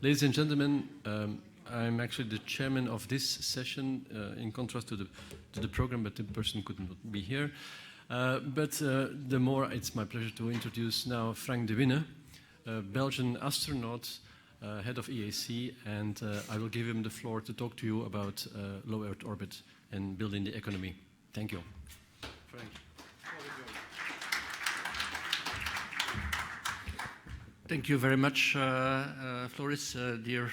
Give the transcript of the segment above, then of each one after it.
Ladies and gentlemen, I'm actually the chairman of this session, in contrast to the program, but the person could not be here. The more, it's my pleasure to introduce now Frank de Winne, a Belgian astronaut, head of EAC, and I will give him the floor to talk to you about low Earth orbit and building the economy. Thank you. Frank. Thank you very much, Floris, dear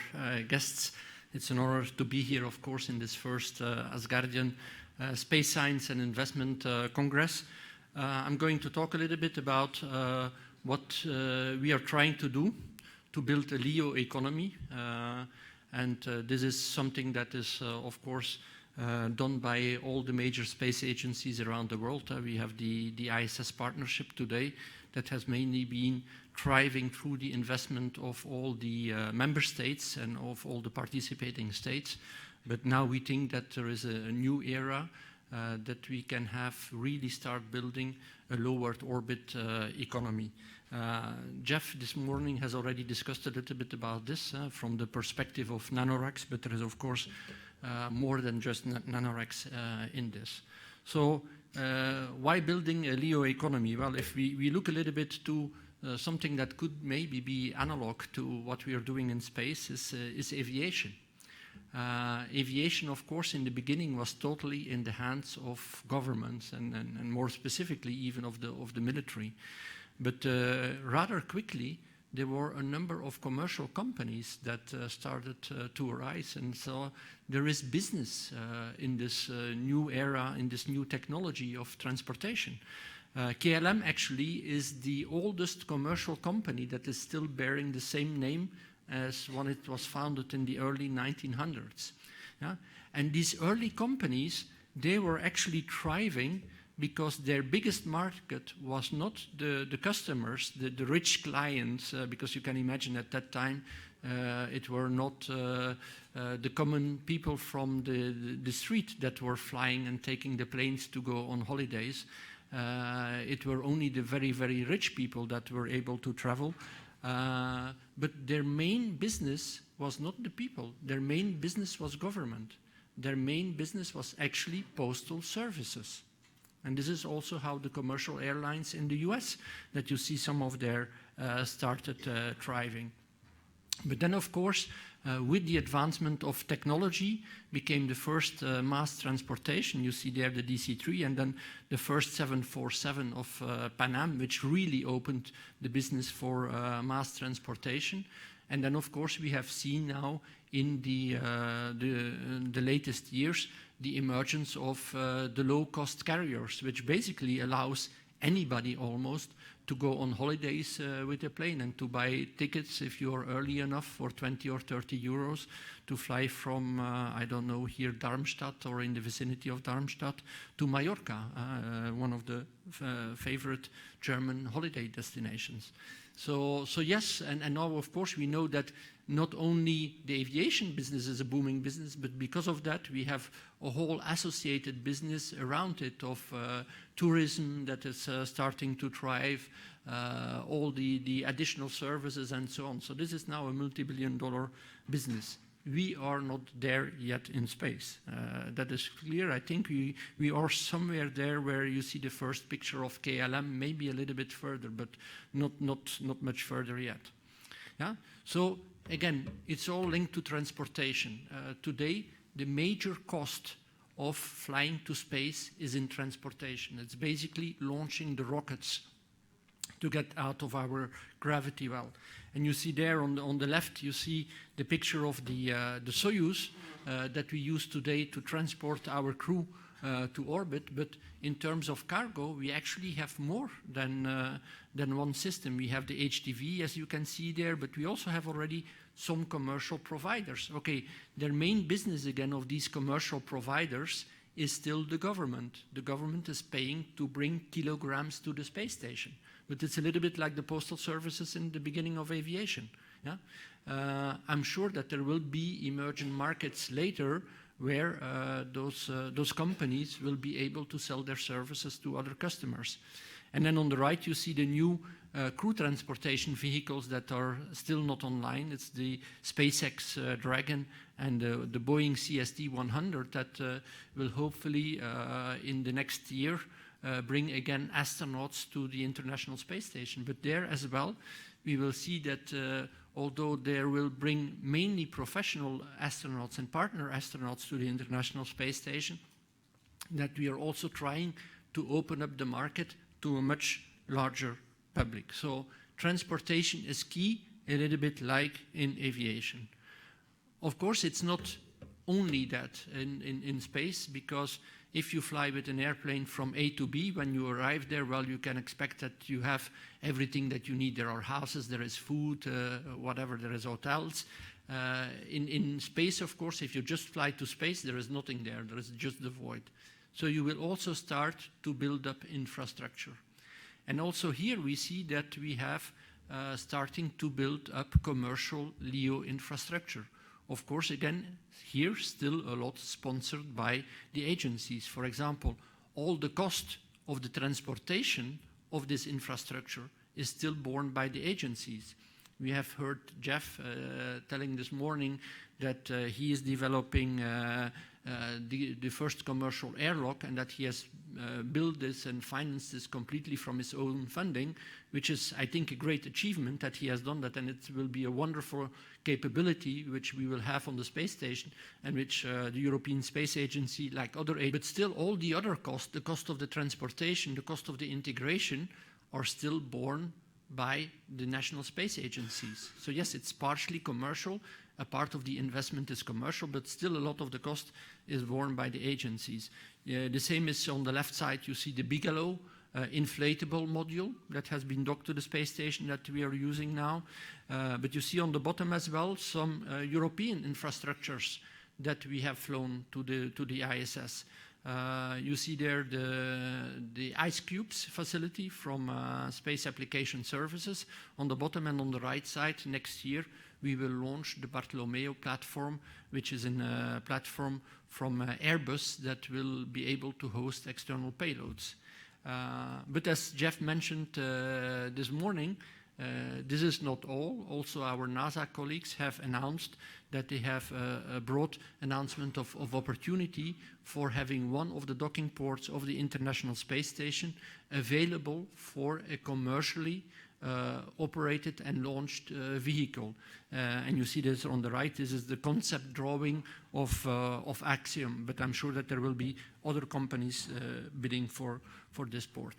guests. It's an honor to be here, of course, in this first Asgardian Space Science and Investment Congress. I'm going to talk a little bit about what we are trying to do to build a LEO economy. This is something that is, of course, done by all the major space agencies around the world. We have the ISS partnership today that has mainly been driving through the investment of all the member states and of all the participating states. But now we think that there is a new era that we can have really start building a low Earth orbit economy. Jeff this morning has already discussed a little bit about this from the perspective of nanoracks, but there is of course more than just nanoracks in this. So why building a LEO economy? Well, if we look a little bit to something that could maybe be analog to what we are doing in space is aviation. Aviation, of course, in the beginning was totally in the hands of governments and more specifically even of the military. But rather quickly, there were a number of commercial companies that started to arise. And so there is business in this new era, in this new technology of transportation. KLM actually is the oldest commercial company that is still bearing the same name as when it was founded in the early 1900s. Yeah? And these early companies, they were actually thriving because their biggest market was not the customers, the rich clients, because you can imagine at that time it were not the common people from the street that were flying and taking the planes to go on holidays. It were only the very, very rich people that were able to travel. But their main business was not the people. Their main business was government. Their main business was actually postal services. And this is also how the commercial airlines in the US, that you see some of their started thriving. But then, of course, with the advancement of technology, became the first mass transportation. You see there the DC-3, and then the first 747 of Pan Am, which really opened the business for mass transportation. And then, of course, we have seen now in the latest years the emergence of the low-cost carriers, which basically allows anybody almost to go on holidays with a plane and to buy tickets if you're early enough for 20 or 30 euros to fly from, I don't know, here Darmstadt or in the vicinity of Darmstadt to Mallorca, one of the favorite German holiday destinations. So yes, and now of course we know that not only the aviation business is a booming business, but because of that we have a whole associated business around it of tourism that is starting to thrive, all the additional services and so on. So this is now a multi-billion-dollar business. We are not there yet in space. That is clear. I think we are somewhere there where you see the first picture of KLM, maybe a little bit further, but not much further yet. Yeah? So again, it's all linked to transportation. Today, the major cost of flying to space is in transportation. It's basically launching the rockets to get out of our gravity well. And you see there on the left, you see the picture of the Soyuz that we use today to transport our crew to orbit. But in terms of cargo, we actually have more than one system. We have the HDV, as you can see there, but we also have already some commercial providers. Okay, their main business again of these commercial providers is still the government. The government is paying to bring kilograms to the space station. But it's a little bit like the postal services in the beginning of aviation. Yeah? I'm sure that there will be emerging markets later where those companies will be able to sell their services to other customers. And then on the right, you see the new crew transportation vehicles that are still not online. It's the SpaceX Dragon and the Boeing CST-100 that will hopefully in the next year bring again astronauts to the International Space Station. But there as well, we will see that although there will bring mainly professional astronauts and partner astronauts to the International Space Station, that we are also trying to open up the market to a much larger public. So transportation is key, a little bit like in aviation. Of course, it's not only that in space, because if you fly with an airplane from A to B, when you arrive there, well, you can expect that you have everything that you need. There are houses, there is food, whatever, there is hotels. In space, of course, if you just fly to space, there is nothing there. There is just the void. So you will also start to build up infrastructure. And also here we see that we have starting to build up commercial LEO infrastructure. Of course, again, here still a lot sponsored by the agencies. For example, all the cost of the transportation of this infrastructure is still borne by the agencies. We have heard Jeff telling this morning that he is developing the first commercial airlock, and that he has built this and financed this completely from his own funding, which is, I think, a great achievement that he has done that, and it will be a wonderful capability which we will have on the space station, and which the European Space Agency, like other agencies, but still all the other costs, the cost of the transportation, the cost of the integration, are still borne by the national space agencies. So yes, it's partially commercial. A part of the investment is commercial, but still a lot of the cost is borne by the agencies. The same is on the left side. You see the Bigelow inflatable module that has been docked to the space station that we are using now. But you see on the bottom as well some European infrastructures that we have flown to the ISS. You see there the Ice Cubes facility from Space Application Services on the bottom, and on the right side next year we will launch the Bartolomeo platform, which is a platform from Airbus that will be able to host external payloads. But as Jeff mentioned this morning, this is not all. Also, our NASA colleagues have announced that they have a broad announcement of opportunity for having one of the docking ports of the International Space Station available for a commercially operated and launched vehicle. And you see this on the right. This is the concept drawing of Axiom, but I'm sure that there will be other companies bidding for this port.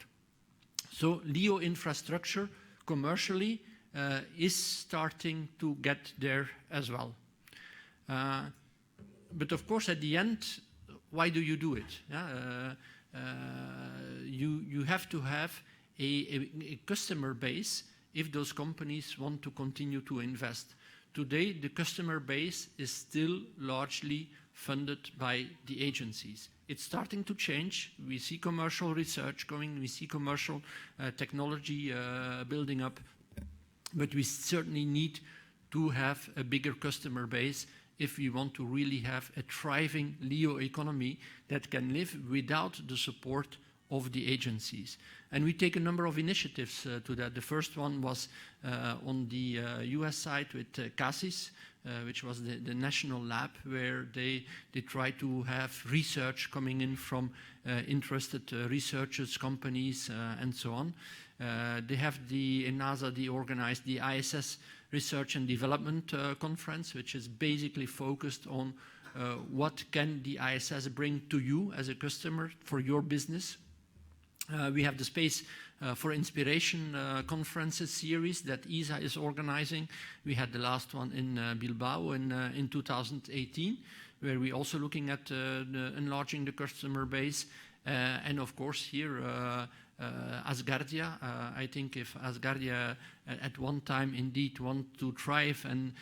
So LEO infrastructure commercially is starting to get there as well. But of course, at the end, why do you do it? Yeah? You have to have a customer base if those companies want to continue to invest. Today, the customer base is still largely funded by the agencies. It's starting to change. We see commercial research going, we see commercial technology building up, but we certainly need to have a bigger customer base if we want to really have a thriving LEO economy that can live without the support of the agencies. And we take a number of initiatives to that. The first one was on the US side with CASIS, which was the national lab where they try to have research coming in from interested researchers, companies, and so on. They have in NASA, they organized the ISS Research and Development Conference, which is basically focused on what can the ISS bring to you as a customer for your business. We have the Space for Inspiration conferences series that ESA is organizing. We had the last one in Bilbao in 2018, where we're also looking at enlarging the customer base. And of course here, Asgardia. I think if Asgardia at one time indeed want to thrive and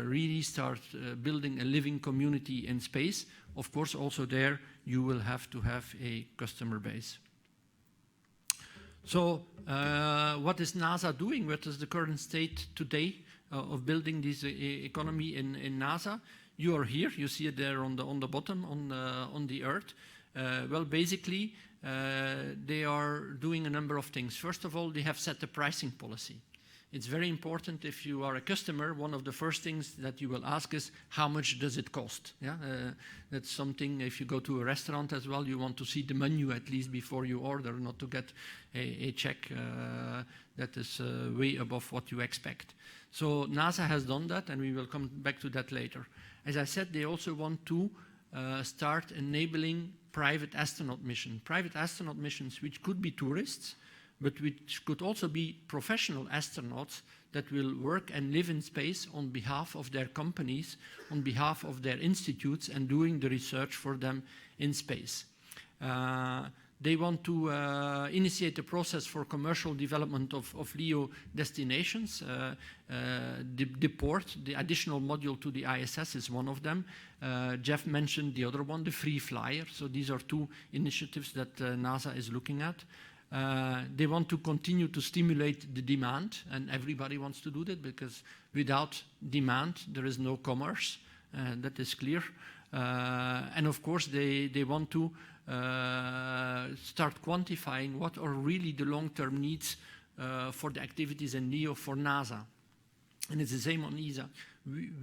really start building a living community in space, of course also there you will have to have a customer base. So what is NASA doing? What is the current state today of building this economy in NASA? You are here. You see it there on the bottom on the Earth. Well, basically, they are doing a number of things. First of all, they have set a pricing policy. It's very important if you are a customer, one of the first things that you will ask is, how much does it cost? Yeah? That's something, if you go to a restaurant as well, you want to see the menu at least before you order, not to get a check that is way above what you expect. So NASA has done that, and we will come back to that later. As I said, they also want to start enabling private astronaut missions. Private astronaut missions, which could be tourists, but which could also be professional astronauts that will work and live in space on behalf of their companies, on behalf of their institutes, and doing the research for them in space. They want to initiate a process for commercial development of LEO destinations. The port, the additional module to the ISS is one of them. Jeff mentioned the other one, the free flyer. So these are two initiatives that NASA is looking at. They want to continue to stimulate the demand, and everybody wants to do that because without demand there is no commerce, that is clear. And of course they want to start quantifying what are really the long-term needs for the activities in LEO for NASA. And it's the same on ESA.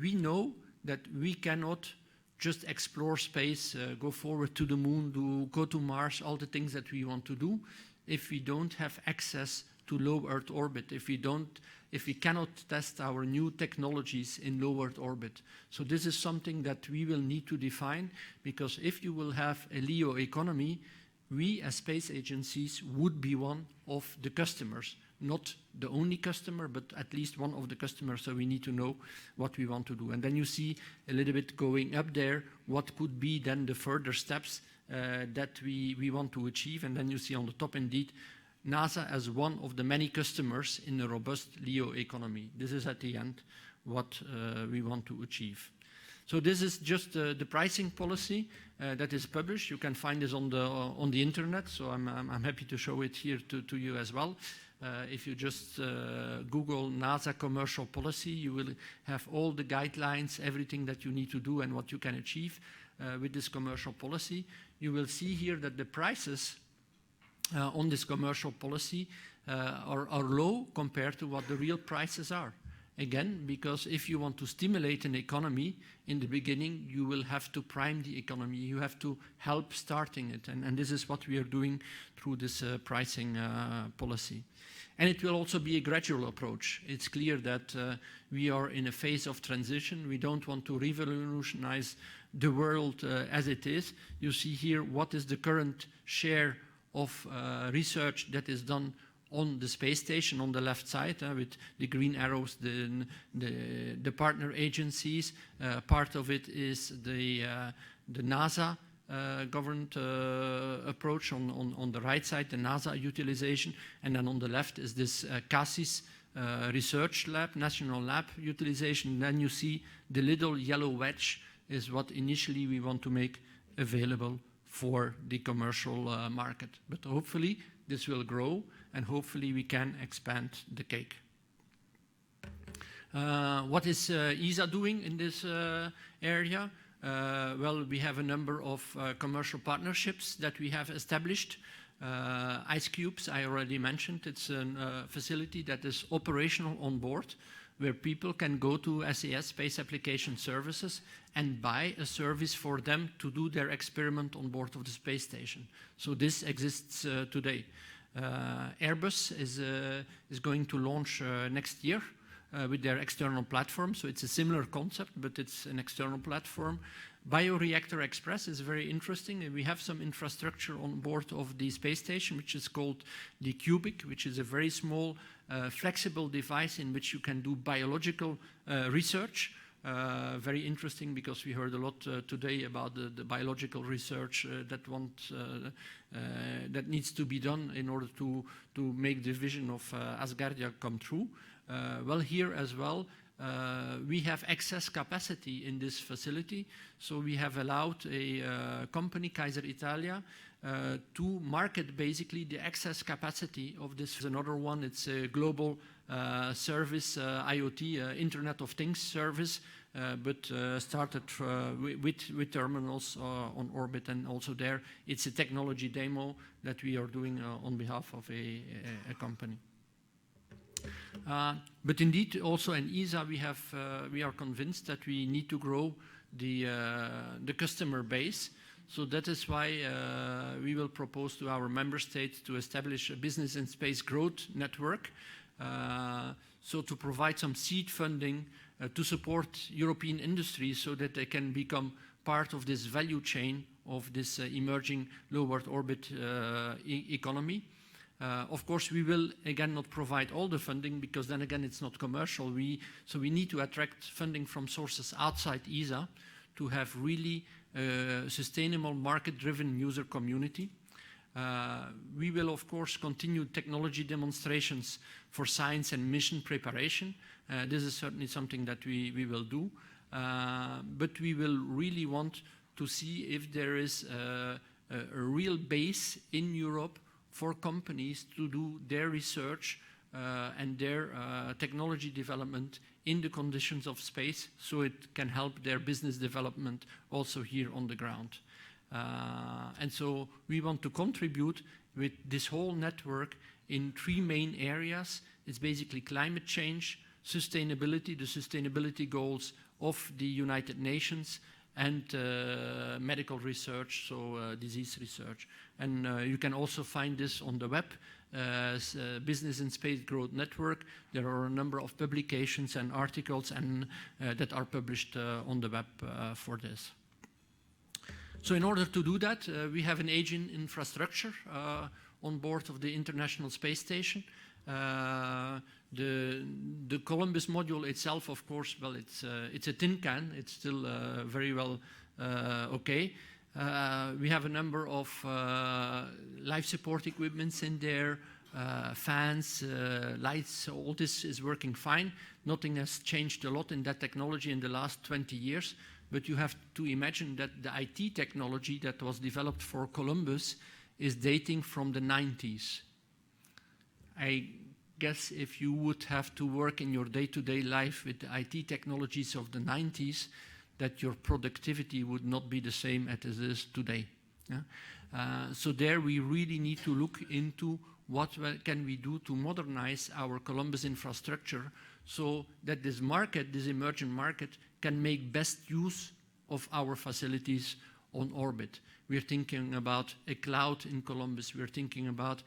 We know that we cannot just explore space, go forward to the moon, go to Mars, all the things that we want to do, if we don't have access to low Earth orbit, if we cannot test our new technologies in low Earth orbit. So this is something that we will need to define, because if you will have a LEO economy, we as space agencies would be one of the customers, not the only customer, but at least one of the customers, so we need to know what we want to do. And then you see a little bit going up there, what could be then the further steps that we want to achieve. And then you see on the top indeed NASA as one of the many customers in a robust LEO economy. This is at the end what we want to achieve. So this is just the pricing policy that is published. You can find this on the internet, so I'm happy to show it here to you as well. If you just Google NASA commercial policy, you will have all the guidelines, everything that you need to do and what you can achieve with this commercial policy. You will see here that the prices on this commercial policy are low compared to what the real prices are. Again, because if you want to stimulate an economy in the beginning, you will have to prime the economy. You have to help starting it. And this is what we are doing through this pricing policy. And it will also be a gradual approach. It's clear that we are in a phase of transition. We don't want to revolutionize the world as it is. You see here what is the current share of research that is done on the space station on the left side with the green arrows, the partner agencies. Part of it is the NASA governed approach on the right side, the NASA utilization, and then on the left is this CASIS research lab, national lab utilization. Then you see the little yellow wedge is what initially we want to make available for the commercial market. But hopefully this will grow, and hopefully we can expand the cake. What is ESA doing in this area? Well, we have a number of commercial partnerships that we have established. IceCubes, I already mentioned. It's a facility that is operational on board, where people can go to SAS, Space Application Services, and buy a service for them to do their experiment on board of the space station. So this exists today. Airbus is going to launch next year with their external platform. So it's a similar concept, but it's an external platform. Bioreactor Express is very interesting. And we have some infrastructure on board of the space station, which is called the Cubic, which is a very small, flexible device in which you can do biological research. Very interesting, because we heard a lot today about the biological research that needs to be done in order to make the vision of Asgardia come true. Well, here as well, we have excess capacity in this facility, so we have allowed a company, Kaiser Italia, to market basically the excess capacity of this. Another one, it's a global service, IoT, Internet of Things service, but started with terminals on orbit, and also there it's a technology demo that we are doing on behalf of a company. But indeed, also in ESA, we are convinced that we need to grow the customer base. So that is why we will propose to our member states to establish a business and space growth network. So to provide some seed funding to support European industries so that they can become part of this value chain of this emerging low Earth orbit economy. Of course, we will again not provide all the funding because then again it's not commercial. So we need to attract funding from sources outside ESA to have really sustainable market-driven user community. We will of course continue technology demonstrations for science and mission preparation. This is certainly something that we will do, but we will really want to see if there is a real base in Europe for companies to do their research and their technology development in the conditions of space, so it can help their business development also here on the ground. And so we want to contribute with this whole network in 3 main areas. It's basically climate change, sustainability, the sustainability goals of the United Nations, and medical research, so disease research. And you can also find this on the web, Business and Space Growth Network. There are a number of publications and articles and that are published on the web for this. So in order to do that, we have an aging infrastructure on board of the International Space Station. The Columbus module itself, of course, well, it's a tin can. It's still very well okay. We have a number of life support equipments in there, fans, lights, all this is working fine. Nothing has changed a lot in that technology in the last 20 years, but you have to imagine that the IT technology that was developed for Columbus is dating from the 90s. I guess if you would have to work in your day-to-day life with the IT technologies of the 90s, that your productivity would not be the same as it is today. Yeah? So there we really need to look into what can we do to modernize our Columbus infrastructure so that this market, this emerging market, can make best use of our facilities on orbit. We're thinking about a cloud in Columbus. We're thinking about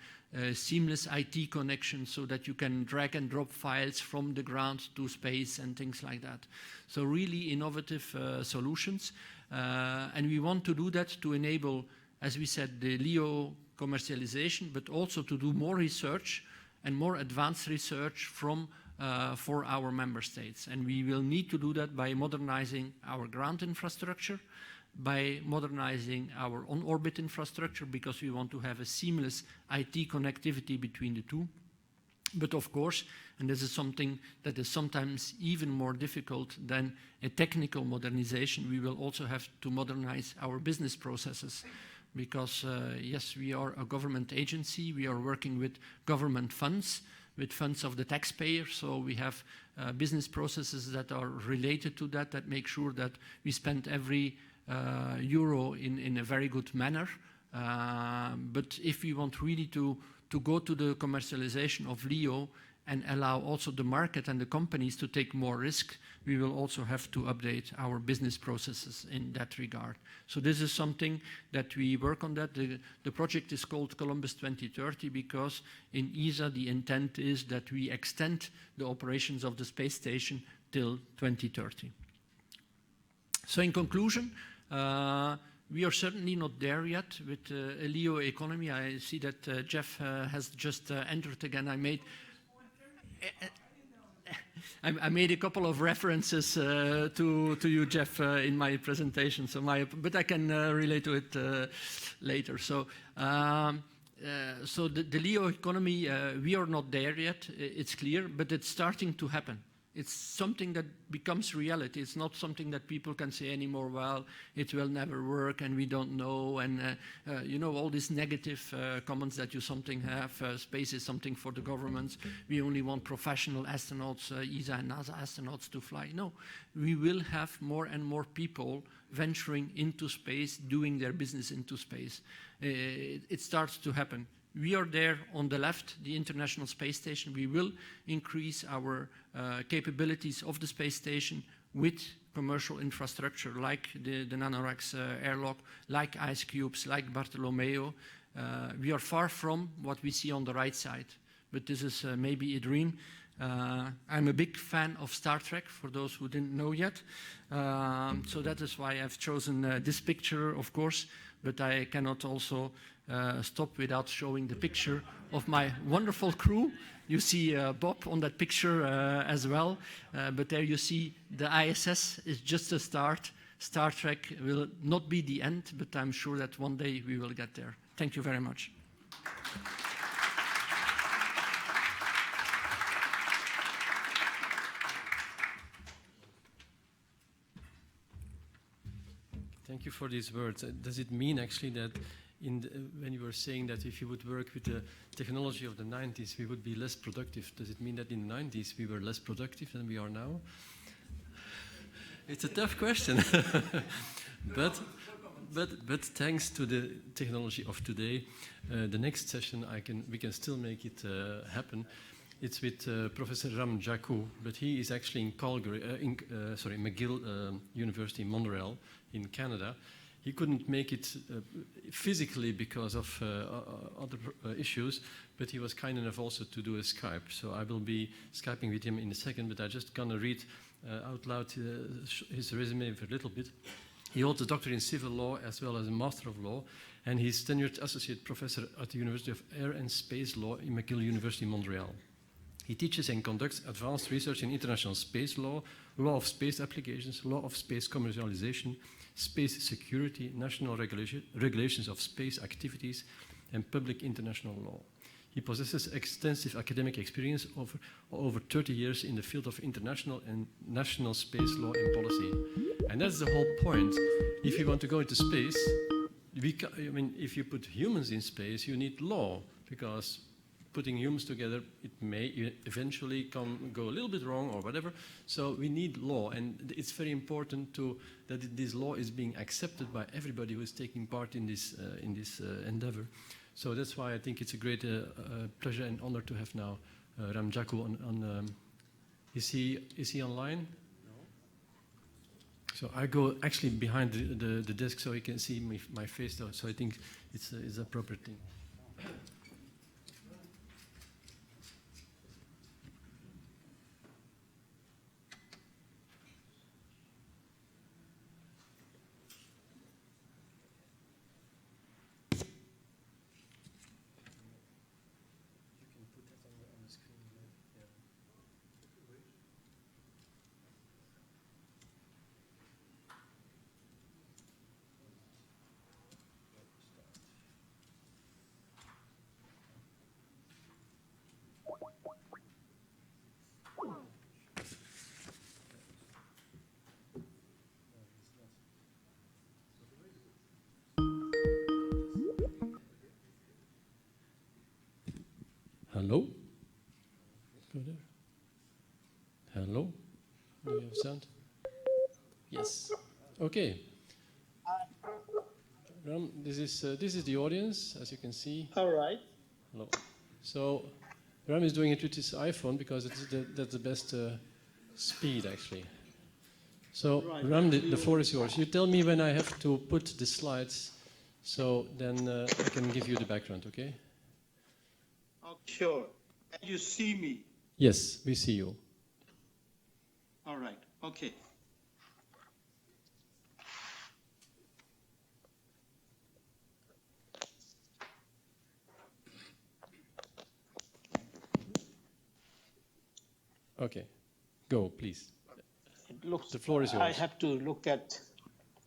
seamless IT connection so that you can drag and drop files from the ground to space and things like that. So really innovative solutions. And we want to do that to enable, as we said, the LEO commercialization, but also to do more research and more advanced research for our member states. And we will need to do that by modernizing our ground infrastructure, by modernizing our on-orbit infrastructure, because we want to have a seamless IT connectivity between the two. But of course, and this is something that is sometimes even more difficult than a technical modernization, we will also have to modernize our business processes. Because yes, we are a government agency, we are working with government funds, with funds of the taxpayer, so we have business processes that are related to that, that make sure that we spend every euro in a very good manner. But if we want really to go to the commercialization of LEO and allow also the market and the companies to take more risk, we will also have to update our business processes in that regard. So this is something that we work on that. The project is called Columbus 2030 because in ESA the intent is that we extend the operations of the space station till 2030. So in conclusion, we are certainly not there yet with a LEO economy. I see that Jeff has just entered again. I made a couple of references to you, Jeff, in my presentation, so but I can relate to it later. So the LEO economy, we are not there yet, it's clear, but it's starting to happen. It's something that becomes reality. It's not something that people can say anymore, well, it will never work and we don't know. And, you know, all these negative comments that you something have. Space is something for the governments. We only want professional astronauts, ESA and NASA astronauts to fly. No, we will have more and more people venturing into space, doing their business into space. It starts to happen. We are there on the left, the International Space Station. We will increase our capabilities of the space station with commercial infrastructure like the NanoRax airlock, like ice cubes, like Bartolomeo. We are far from what we see on the right side, but this is maybe a dream. I'm a big fan of Star Trek, for those who didn't know yet. So that is why I've chosen this picture, of course, but I cannot also stop without showing the picture of my wonderful crew. You see Bob on that picture as well, but there you see the ISS is just a start. Star Trek will not be the end, but I'm sure that one day we will get there. Thank you very much. Thank you for these words. Does it mean actually that when you were saying that if you would work with the technology of the 90s, we would be less productive? Does it mean that in the 90s we were less productive than we are now? It's a tough question. but thanks to the technology of today, the next session we can still make it happen. It's with Professor Ram Jaku, but he is actually in McGill University in Montreal in Canada. He couldn't make it physically because of other issues, but he was kind enough also to do a Skype. So I will be Skyping with him in a second, but I'm just going to read out loud his resume for a little bit. He holds a doctorate in civil law as well as a master of law, and he's tenured associate professor at the University of Air and Space Law in McGill University in Montreal. He teaches and conducts advanced research in international space law, law of space applications, law of space commercialization, space security, national regulations of space activities, and public international law. He possesses extensive academic experience over 30 years in the field of international and national space law and policy. And that's the whole point. If you want to go into space, if you put humans in space, you need law, because putting humans together, it may eventually go a little bit wrong or whatever. So we need law, and it's very important that this law is being accepted by everybody who is taking part in this endeavor. So that's why I think it's a great pleasure and honor to have now Ram Jaku on. Is he online? No. So I go actually behind the desk so he can see my face, though. So I think it's an appropriate thing. Hello? Go there. Hello? Do you have sound? Yes. Okay. Ram, this is the audience, as you can see. All right. Hello. So Ram is doing it with his iPhone because that's the best speed, actually. So right. Ram, the floor is yours. You tell me when I have to put the slides, so then I can give you the background, okay? Sure. Can you see me? Yes, we see you. All right. Okay. Okay. Go, please. The floor is yours. I have to look at...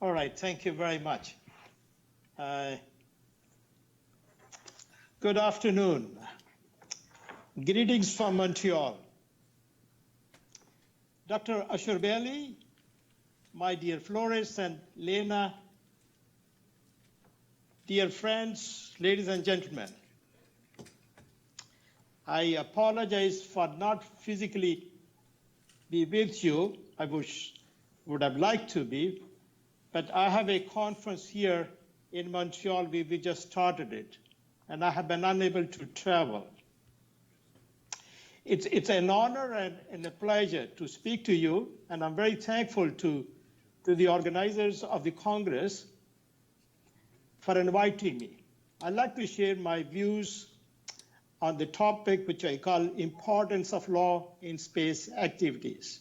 All right. Thank you very much. Good afternoon. Greetings from Montreal. Dr. Ashurveli, my dear Flores and Lena, dear friends, ladies and gentlemen, I apologize for not physically be with you. I would have liked to be, but I have a conference here in Montreal. We just started it, and I have been unable to travel. It's an honor and a pleasure to speak to you, and I'm very thankful to the organizers of the Congress for inviting me. I'd like to share my views on the topic which I call importance of law in space activities.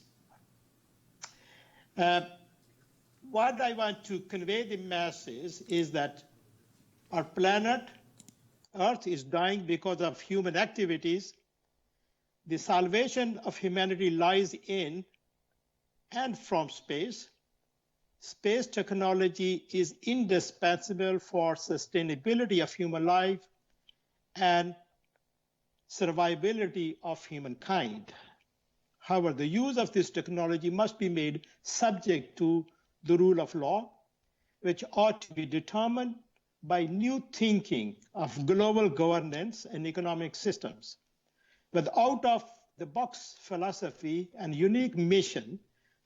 What I want to convey the message is that our planet, Earth, is dying because of human activities. The salvation of humanity lies in and from space. Space technology is indispensable for sustainability of human life and survivability of humankind. However, the use of this technology must be made subject to the rule of law, which ought to be determined by new thinking of global governance and economic systems. With out-of-the-box philosophy and unique mission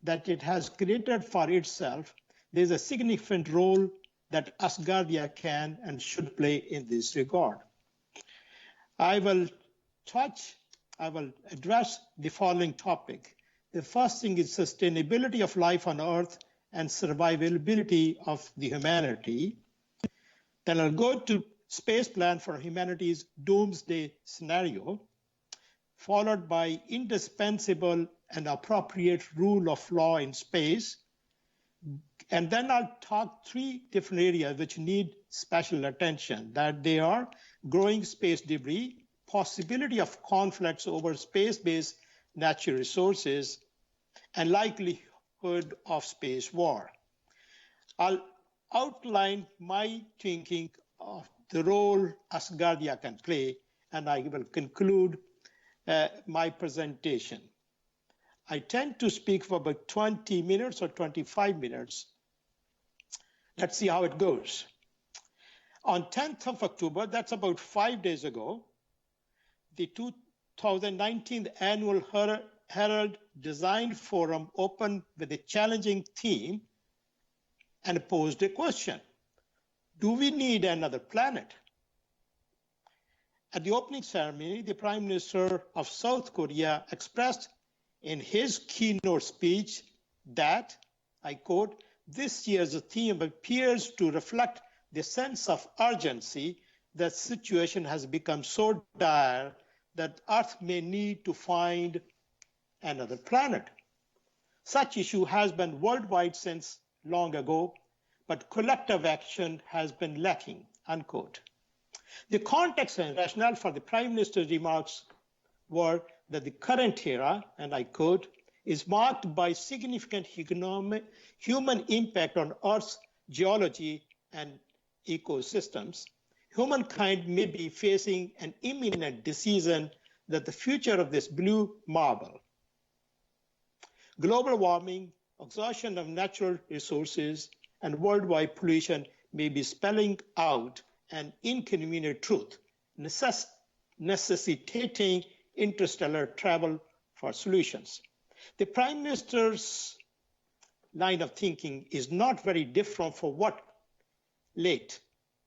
that it has created for itself, there's a significant role that Asgardia can and should play in this regard. I will address the following topic. The first thing is sustainability of life on Earth and survivability of the humanity. Then I'll go to space plan for humanity's doomsday scenario, followed by indispensable and appropriate rule of law in space. And then I'll talk three different areas which need special attention, that they are growing space debris, possibility of conflicts over space-based natural resources, and likelihood of space war. I'll outline my thinking of the role Asgardia can play, and I will conclude my presentation. I tend to speak for about 20 minutes or 25 minutes. Let's see how it goes. On 10th of October, that's about 5 days ago, the 2019 Annual Herald Design Forum opened with a challenging theme and posed a question. Do we need another planet? At the opening ceremony, the Prime Minister of South Korea expressed in his keynote speech that, I quote, this year's theme appears to reflect the sense of urgency that the situation has become so dire that Earth may need to find another planet. Such issue has been worldwide since long ago, but collective action has been lacking, unquote. The context and rationale for the Prime Minister's remarks were that the current era, and I quote, is marked by significant human impact on Earth's geology and ecosystems. Humankind may be facing an imminent decision that the future of this blue marble, global warming, exhaustion of natural resources, and worldwide pollution may be spelling out an inconvenient truth, necessitating interstellar travel for solutions. The Prime Minister's line of thinking is not very different from what late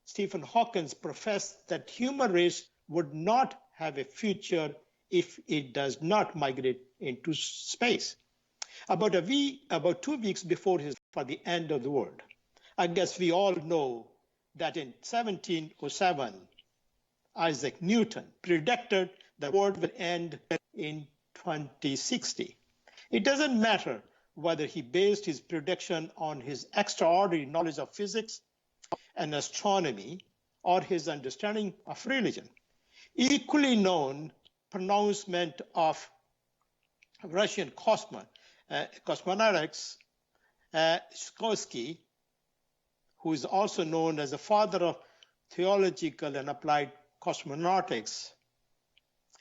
Stephen Hawking professed, that human race would not have a future if it does not migrate into space. About 2 weeks before for the end of the world. I guess we all know that in 1707, Isaac Newton predicted the world will end in 2060. It doesn't matter whether he based his prediction on his extraordinary knowledge of physics and astronomy or his understanding of religion. Equally known pronouncement of Russian cosmonautics, Skorsky, who is also known as the father of theological and applied cosmonautics.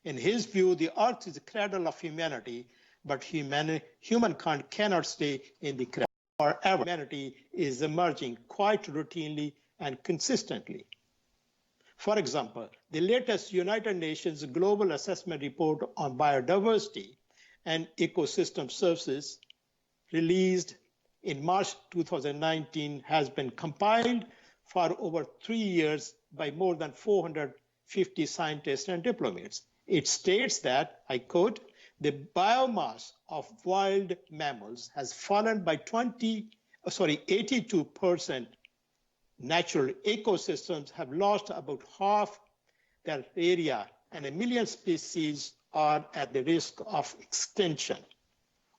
In his view, the Earth is the cradle of humanity, but humankind cannot stay in the crash forever. Humanity is emerging quite routinely and consistently. For example, the latest United Nations Global Assessment Report on Biodiversity and Ecosystem Services, released in March 2019, has been compiled for over 3 years by more than 450 scientists and diplomats. It states that, I quote, the biomass of wild mammals has fallen by 82%. Natural ecosystems have lost about half their area, and 1 million species are at the risk of extinction,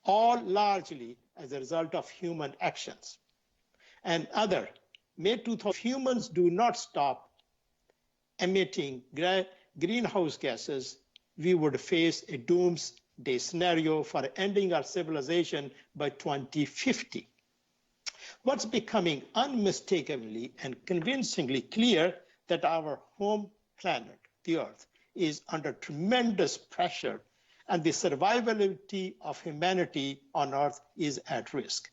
all largely as a result of human actions. And other, May 2000, if humans do not stop emitting greenhouse gases, we would face a doomsday scenario for ending our civilization by 2050. What's becoming unmistakably and convincingly clear that our home planet, the Earth, is under tremendous pressure, and the survivability of humanity on Earth is at risk,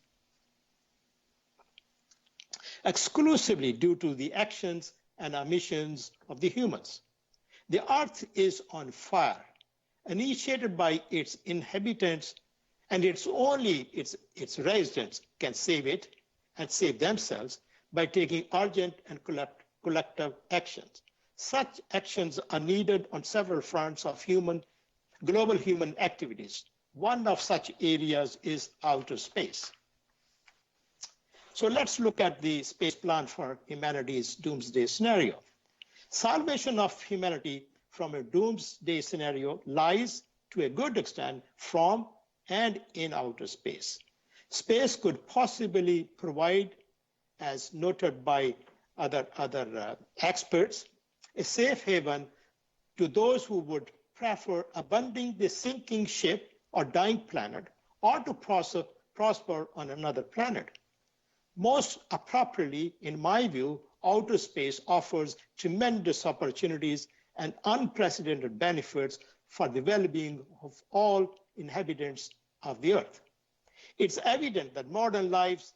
exclusively due to the actions and omissions of the humans. The Earth is on fire, initiated by its inhabitants, and its residents can save it and save themselves by taking urgent and collective actions. Such actions are needed on several fronts of global human activities. One of such areas is outer space. So let's look at the space plan for humanity's doomsday scenario. Salvation of humanity from a doomsday scenario lies, to a good extent, from and in outer space. Space could possibly provide, as noted by other experts, a safe haven to those who would prefer abandoning the sinking ship or dying planet, or to prosper on another planet. Most appropriately, in my view, outer space offers tremendous opportunities and unprecedented benefits for the well-being of all inhabitants of the Earth. It's evident that modern lives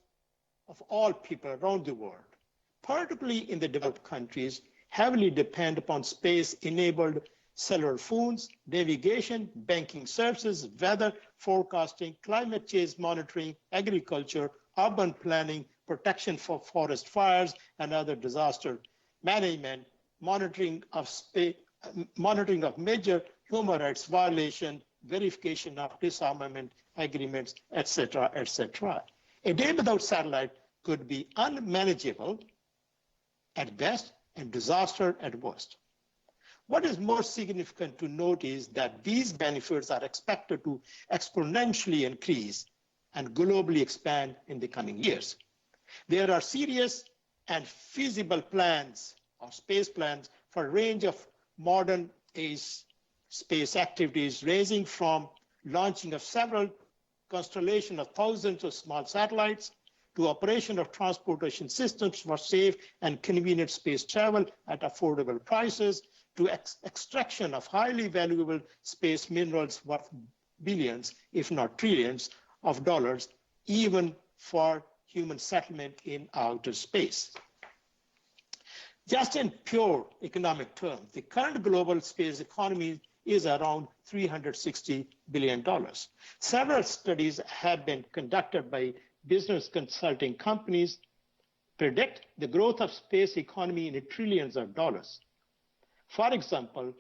of all people around the world, particularly in the developed countries, heavily depend upon space-enabled cellular phones, navigation, banking services, weather forecasting, climate change monitoring, agriculture, urban planning, protection for forest fires and other disaster management, monitoring of major human rights violation, verification of disarmament agreements, etc., etc. A day without satellite could be unmanageable at best and disaster at worst. What is more significant to note is that these benefits are expected to exponentially increase and globally expand in the coming years. There are serious and feasible plans or space plans for a range of modern age space activities, ranging from launching of several constellations of thousands of small satellites to operation of transportation systems for safe and convenient space travel at affordable prices, to extraction of highly valuable space minerals worth billions, if not trillions, of dollars, even for human settlement in outer space. Just in pure economic terms, the current global space economy is around $360 billion. Several studies have been conducted by business consulting companies predict the growth of space economy in trillions of dollars. For example,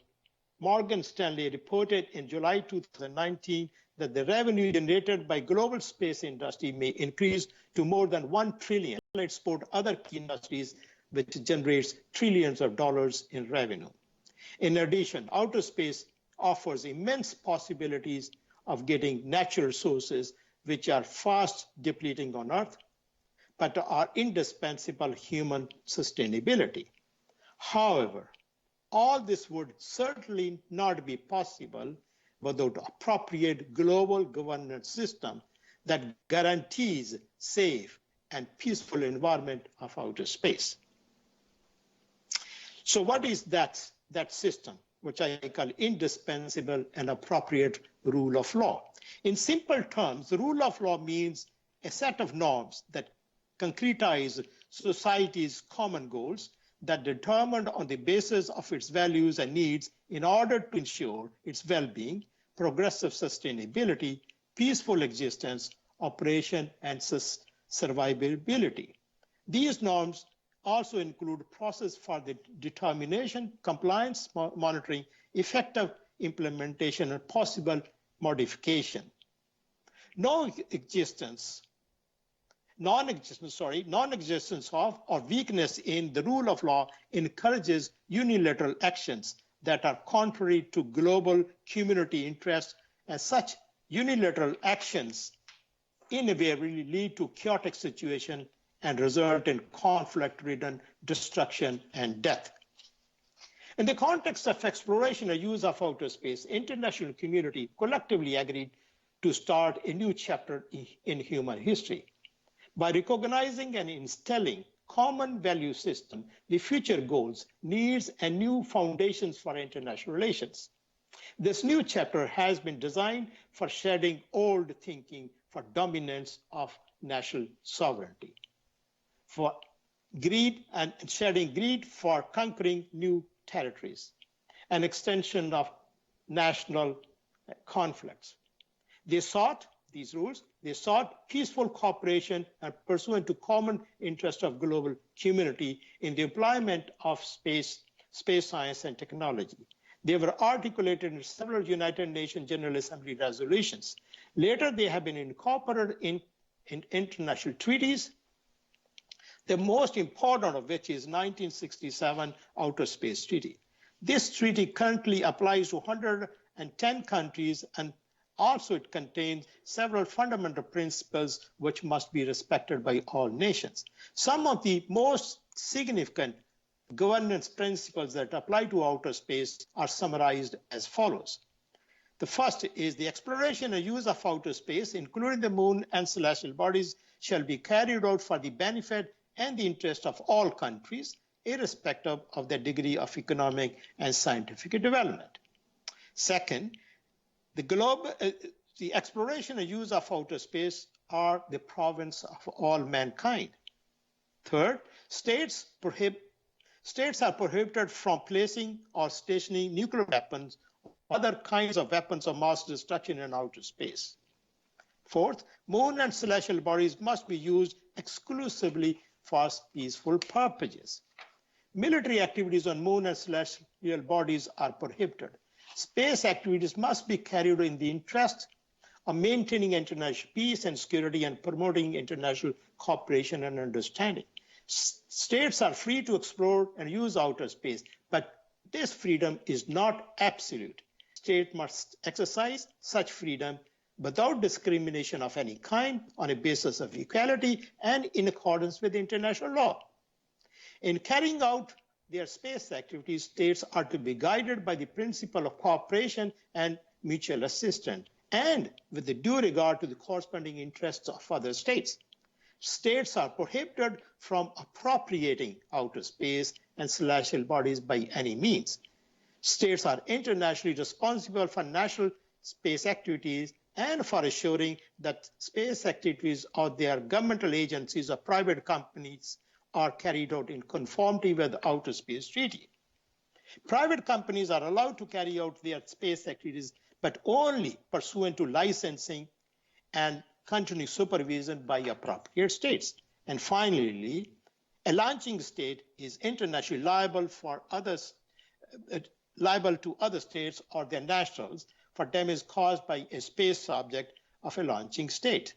Morgan Stanley reported in July 2019 that the revenue generated by global space industry may increase to more than $1 trillion. Let's support other key industries which generates trillions of dollars in revenue. In addition, outer space offers immense possibilities of getting natural resources which are fast depleting on Earth, but are indispensable human sustainability. However, all this would certainly not be possible without appropriate global governance system that guarantees safe and peaceful environment of outer space. So what is that system? which I call indispensable and appropriate rule of law. In simple terms, the rule of law means a set of norms that concretize society's common goals that determined on the basis of its values and needs in order to ensure its well-being, progressive sustainability, peaceful existence, operation, and survivability. These norms also include process for the determination, compliance, monitoring, effective implementation, and possible modification. Non-existence of or weakness in the rule of law encourages unilateral actions that are contrary to global community interests, and such unilateral actions invariably lead to chaotic situation and result in conflict-ridden destruction and death. In the context of exploration and use of outer space, international community collectively agreed to start a new chapter in human history. By recognizing and instilling common value system, the future goals, needs, and new foundations for international relations. This new chapter has been designed for shedding old thinking for dominance of national sovereignty, for greed and shedding greed for conquering new territories, an extension of national conflicts. These rules sought peaceful cooperation and pursuant to common interest of global community in the employment of space science and technology. They were articulated in several United Nations General Assembly resolutions. Later, they have been incorporated in international treaties, the most important of which is 1967 Outer Space Treaty. This treaty currently applies to 110 countries, and also it contains several fundamental principles which must be respected by all nations. Some of the most significant governance principles that apply to outer space are summarized as follows. The first is the exploration and use of outer space, including the moon and celestial bodies, shall be carried out for the benefit and the interest of all countries, irrespective of their degree of economic and scientific development. Second, the exploration and use of outer space are the province of all mankind. Third, states are prohibited from placing or stationing nuclear weapons or other kinds of weapons of mass destruction in outer space. Fourth, moon and celestial bodies must be used exclusively for peaceful purposes. Military activities on moon and celestial bodies are prohibited. Space activities must be carried out in the interest of maintaining international peace and security and promoting international cooperation and understanding. States are free to explore and use outer space, but this freedom is not absolute. States must exercise such freedom without discrimination of any kind on a basis of equality and in accordance with international law. In carrying out their space activities, states are to be guided by the principle of cooperation and mutual assistance, and with the due regard to the corresponding interests of other states. States are prohibited from appropriating outer space and celestial bodies by any means. States are internationally responsible for national space activities and for assuring that space activities of their governmental agencies or private companies are carried out in conformity with the Outer Space Treaty. Private companies are allowed to carry out their space activities, but only pursuant to licensing and continuous supervision by appropriate states. And finally, a launching state is internationally liable to other states or their nationals for damage caused by a space object of a launching state.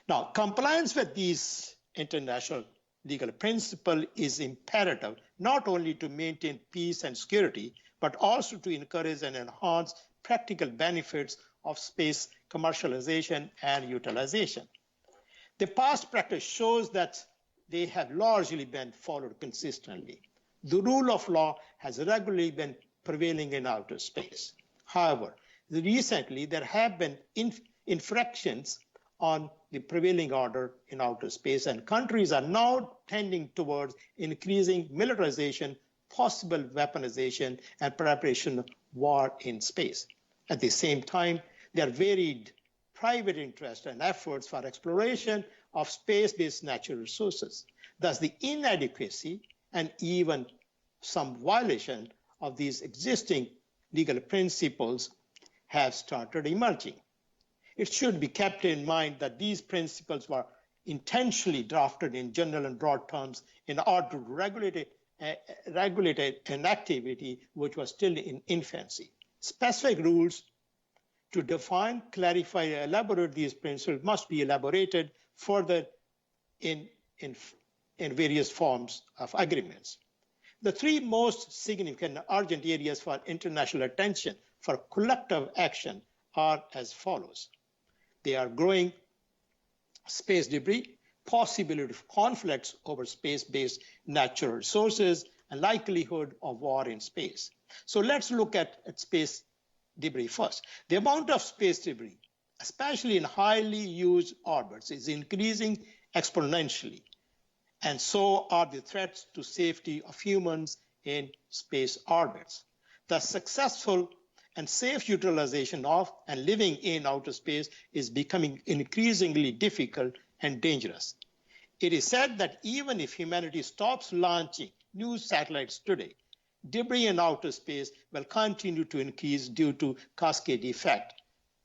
Now, compliance with these international legal principle is imperative not only to maintain peace and security, but also to encourage and enhance practical benefits of space commercialization and utilization. The past practice shows that they have largely been followed consistently. The rule of law has regularly been prevailing in outer space. However, recently there have been infractions on the prevailing order in outer space, and countries are now tending towards increasing militarization possible weaponization and preparation of war in space. At the same time, there are varied private interests and efforts for exploration of space-based natural resources. Thus, the inadequacy and even some violation of these existing legal principles have started emerging. It should be kept in mind that these principles were intentionally drafted in general and broad terms in order to regulate an activity which was still in infancy. Specific rules to define, clarify, and elaborate these principles must be elaborated further in various forms of agreements. The three most significant and urgent areas for international attention for collective action are as follows. They are growing space debris, possibility of conflicts over space-based natural resources, and likelihood of war in space. So let's look at space debris first. The amount of space debris, especially in highly used orbits, is increasing exponentially, and so are the threats to safety of humans in space orbits. The successful and safe utilization of and living in outer space is becoming increasingly difficult and dangerous. It is said that even if humanity stops launching new satellites today, debris in outer space will continue to increase due to cascade effect,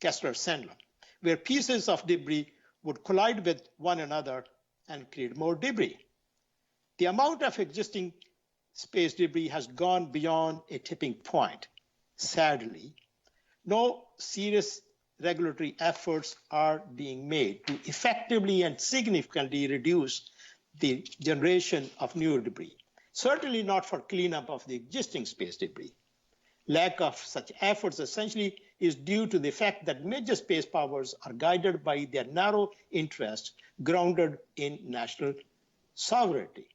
Kessler syndrome, where pieces of debris would collide with one another and create more debris. The amount of existing space debris has gone beyond a tipping point. Sadly, no serious regulatory efforts are being made to effectively and significantly reduce the generation of new debris, certainly not for cleanup of the existing space debris. Lack of such efforts essentially is due to the fact that major space powers are guided by their narrow interests grounded in national sovereignty.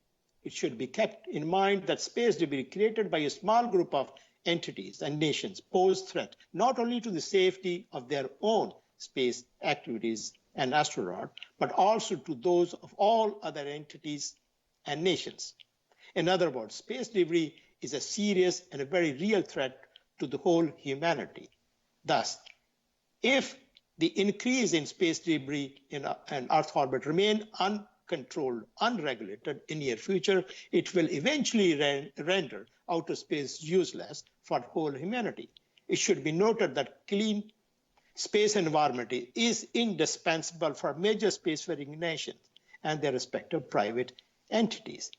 It should be kept in mind that space debris created by a small group of entities and nations pose threat not only to the safety of their own space activities and astronaut, but also to those of all other entities and nations. In other words, space debris is a serious and a very real threat to the whole humanity. Thus, if the increase in space debris in an Earth orbit remain uncontrolled, unregulated in near future, it will eventually render outer space useless for the whole humanity. It should be noted that clean space environment is indispensable for major spacefaring nations and their respective private entities.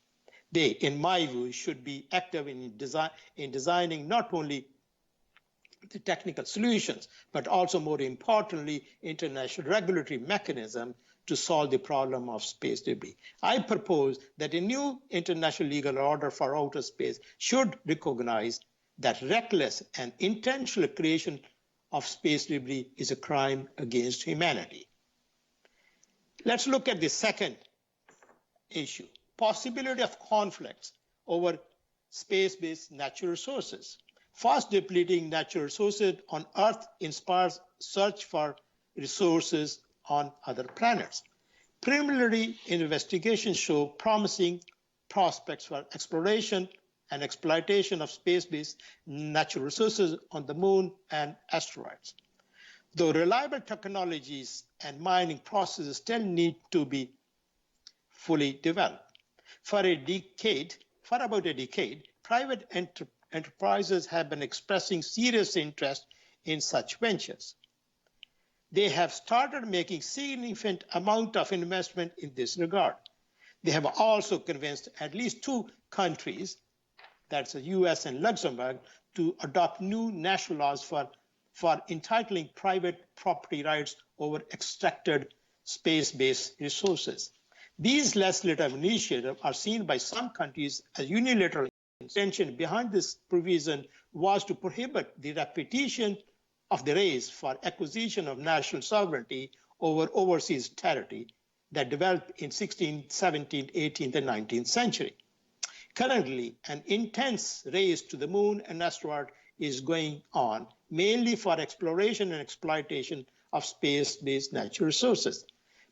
They, in my view, should be active in designing not only the technical solutions, but also more importantly, international regulatory mechanism to solve the problem of space debris. I propose that a new international legal order for outer space should recognize that reckless and intentional creation of space debris is a crime against humanity. Let's look at the second issue, possibility of conflicts over space-based natural resources. Fast depleting natural resources on Earth inspires search for resources on other planets. Preliminary investigations show promising prospects for exploration and exploitation of space-based natural resources on the moon and asteroids. Though reliable technologies and mining processes still need to be fully developed. For about a decade, private enterprises have been expressing serious interest in such ventures. They have started making significant amount of investment in this regard. They have also convinced at least two countries, that's the US and Luxembourg, to adopt new national laws for entitling private property rights over extracted space-based resources. These legislative initiatives are seen by some countries as unilateral. Intention behind this provision was to prohibit the repetition of the race for acquisition of national sovereignty over overseas territory that developed in 16th, 17th, 18th, and 19th century. Currently, an intense race to the moon and asteroid is going on, mainly for exploration and exploitation of space-based natural resources.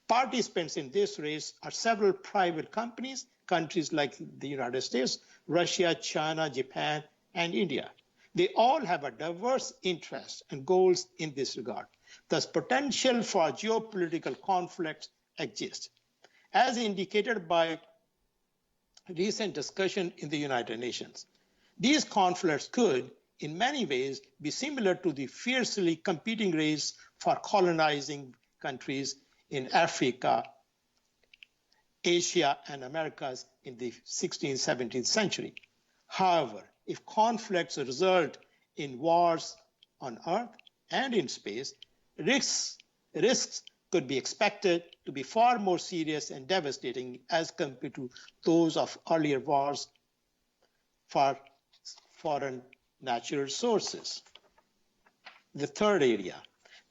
Participants in this race are several private companies, countries like the United States, Russia, China, Japan, and India. They all have a diverse interests and goals in this regard. Thus, potential for geopolitical conflicts exists. As indicated by recent discussion in the United Nations, these conflicts could, in many ways, be similar to the fiercely competing race for colonizing countries in Africa, Asia, and Americas in the 16th, 17th century. However, if conflicts result in wars on Earth and in space, risks could be expected to be far more serious and devastating as compared to those of earlier wars for foreign natural sources. The third area,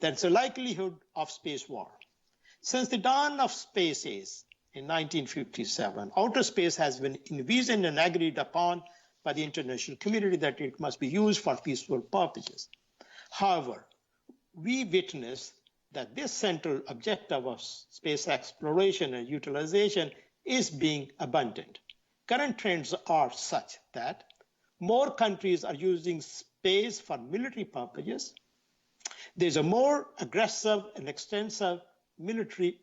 that's the likelihood of space war. Since the dawn of space age in 1957, outer space has been envisioned and agreed upon by the international community that it must be used for peaceful purposes. However, we witness that this central objective of space exploration and utilization is being abandoned. Current trends are such that more countries are using space for military purposes. There's a more aggressive and extensive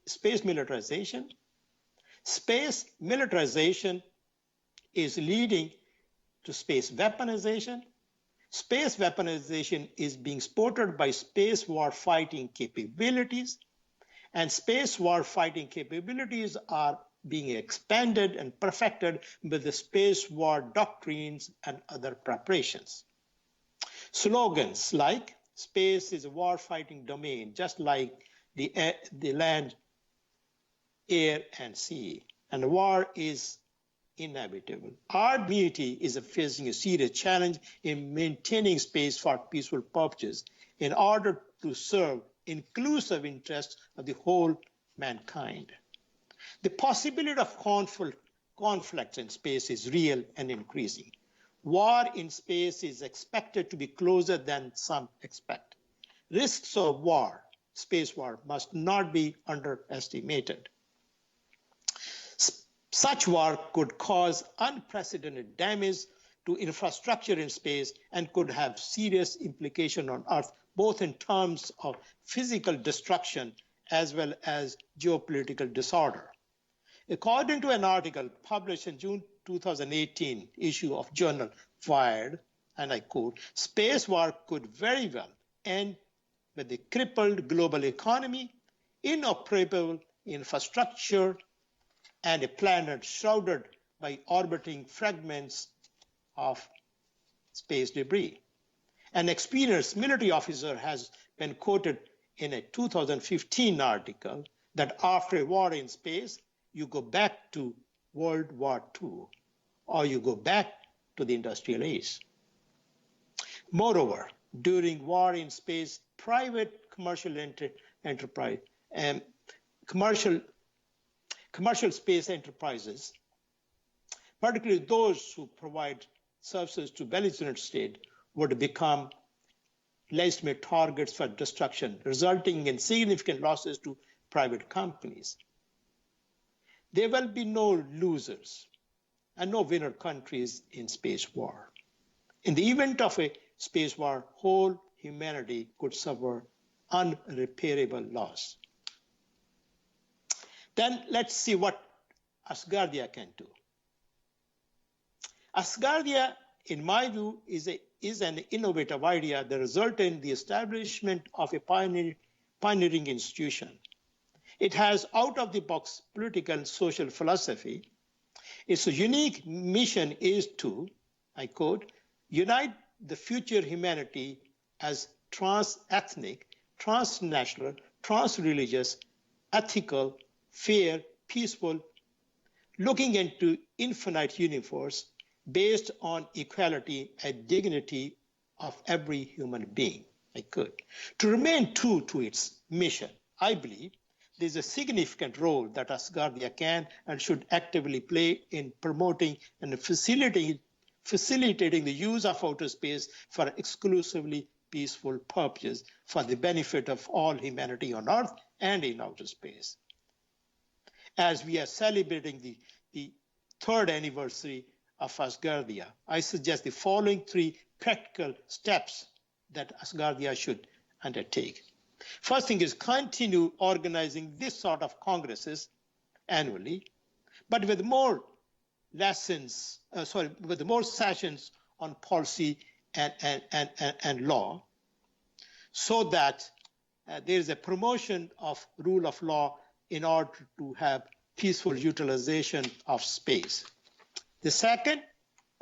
space militarization. Space militarization is leading to space weaponization. Space weaponization is being supported by space war fighting capabilities, and space war fighting capabilities are being expanded and perfected with the space war doctrines and other preparations. Slogans like space is a war fighting domain, just like the land, air, and sea, and war is inevitable. Our community is facing a serious challenge in maintaining space for peaceful purposes in order to serve inclusive interests of the whole mankind. The possibility of conflict in space is real and increasing. War in space is expected to be closer than some expect. Risks of war, space war, must not be underestimated. Such war could cause unprecedented damage to infrastructure in space and could have serious implications on Earth, both in terms of physical destruction as well as geopolitical disorder. According to an article published in June 2018 issue of journal Wired, and I quote, space war could very well end with a crippled global economy, inoperable infrastructure, and a planet shrouded by orbiting fragments of space debris. An experienced military officer has been quoted in a 2015 article that after a war in space, you go back to World War II, or you go back to the industrial age. Moreover, during war in space, private commercial enterprise and commercial space enterprises, particularly those who provide services to belligerent state, would become legitimate targets for destruction, resulting in significant losses to private companies. There will be no losers and no winner countries in space war. In the event of a space war, whole humanity could suffer unrepairable loss. Then let's see what Asgardia can do. Asgardia, in my view, is an innovative idea that resulted in the establishment of a pioneering institution. It has out-of-the-box political and social philosophy. Its unique mission is to, I quote, unite the future humanity as trans-ethnic, transnational, trans-religious, ethical, fair, peaceful, looking into infinite universe based on equality and dignity of every human being. I could. To remain true to its mission, I believe there's a significant role that Asgardia can and should actively play in promoting and facilitating the use of outer space for exclusively peaceful purposes for the benefit of all humanity on Earth and in outer space. as we are celebrating the third anniversary of Asgardia, I suggest the following 3 practical steps that Asgardia should undertake. First thing is continue organizing this sort of congresses annually, but with more with more sessions on policy and law, so that there is a promotion of rule of law in order to have peaceful utilization of space. The second,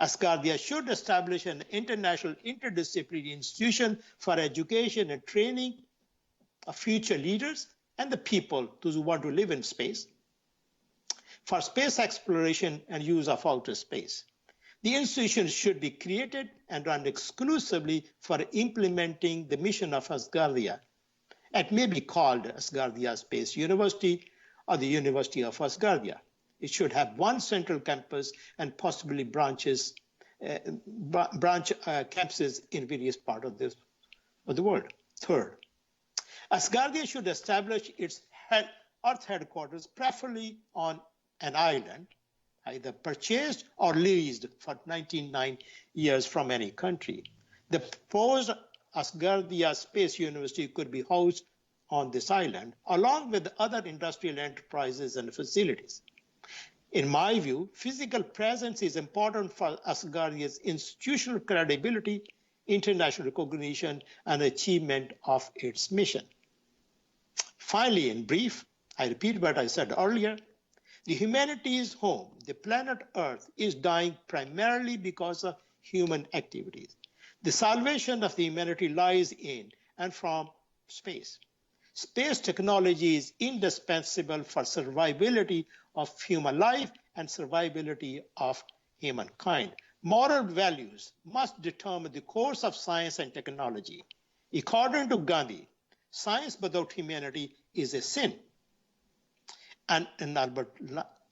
Asgardia should establish an international interdisciplinary institution for education and training of future leaders and the people, those who want to live in space, for space exploration and use of outer space. The institution should be created and run exclusively for implementing the mission of Asgardia. It may be called Asgardia Space University or the University of Asgardia. It should have one central campus and possibly campuses in various parts of the world. Third, Asgardia should establish its Earth headquarters, preferably on an island, either purchased or leased for 99 years from any country. The proposed Asgardia Space University could be housed on this island, along with other industrial enterprises and facilities. In my view, physical presence is important for Asgardia's institutional credibility, international recognition, and achievement of its mission. Finally, in brief, I repeat what I said earlier. The humanity's home, the planet Earth, is dying primarily because of human activities. The salvation of the humanity lies in and from space. Space technology is indispensable for survivability of human life and survivability of humankind. Moral values must determine the course of science and technology. According to Gandhi, science without humanity is a sin. And Albert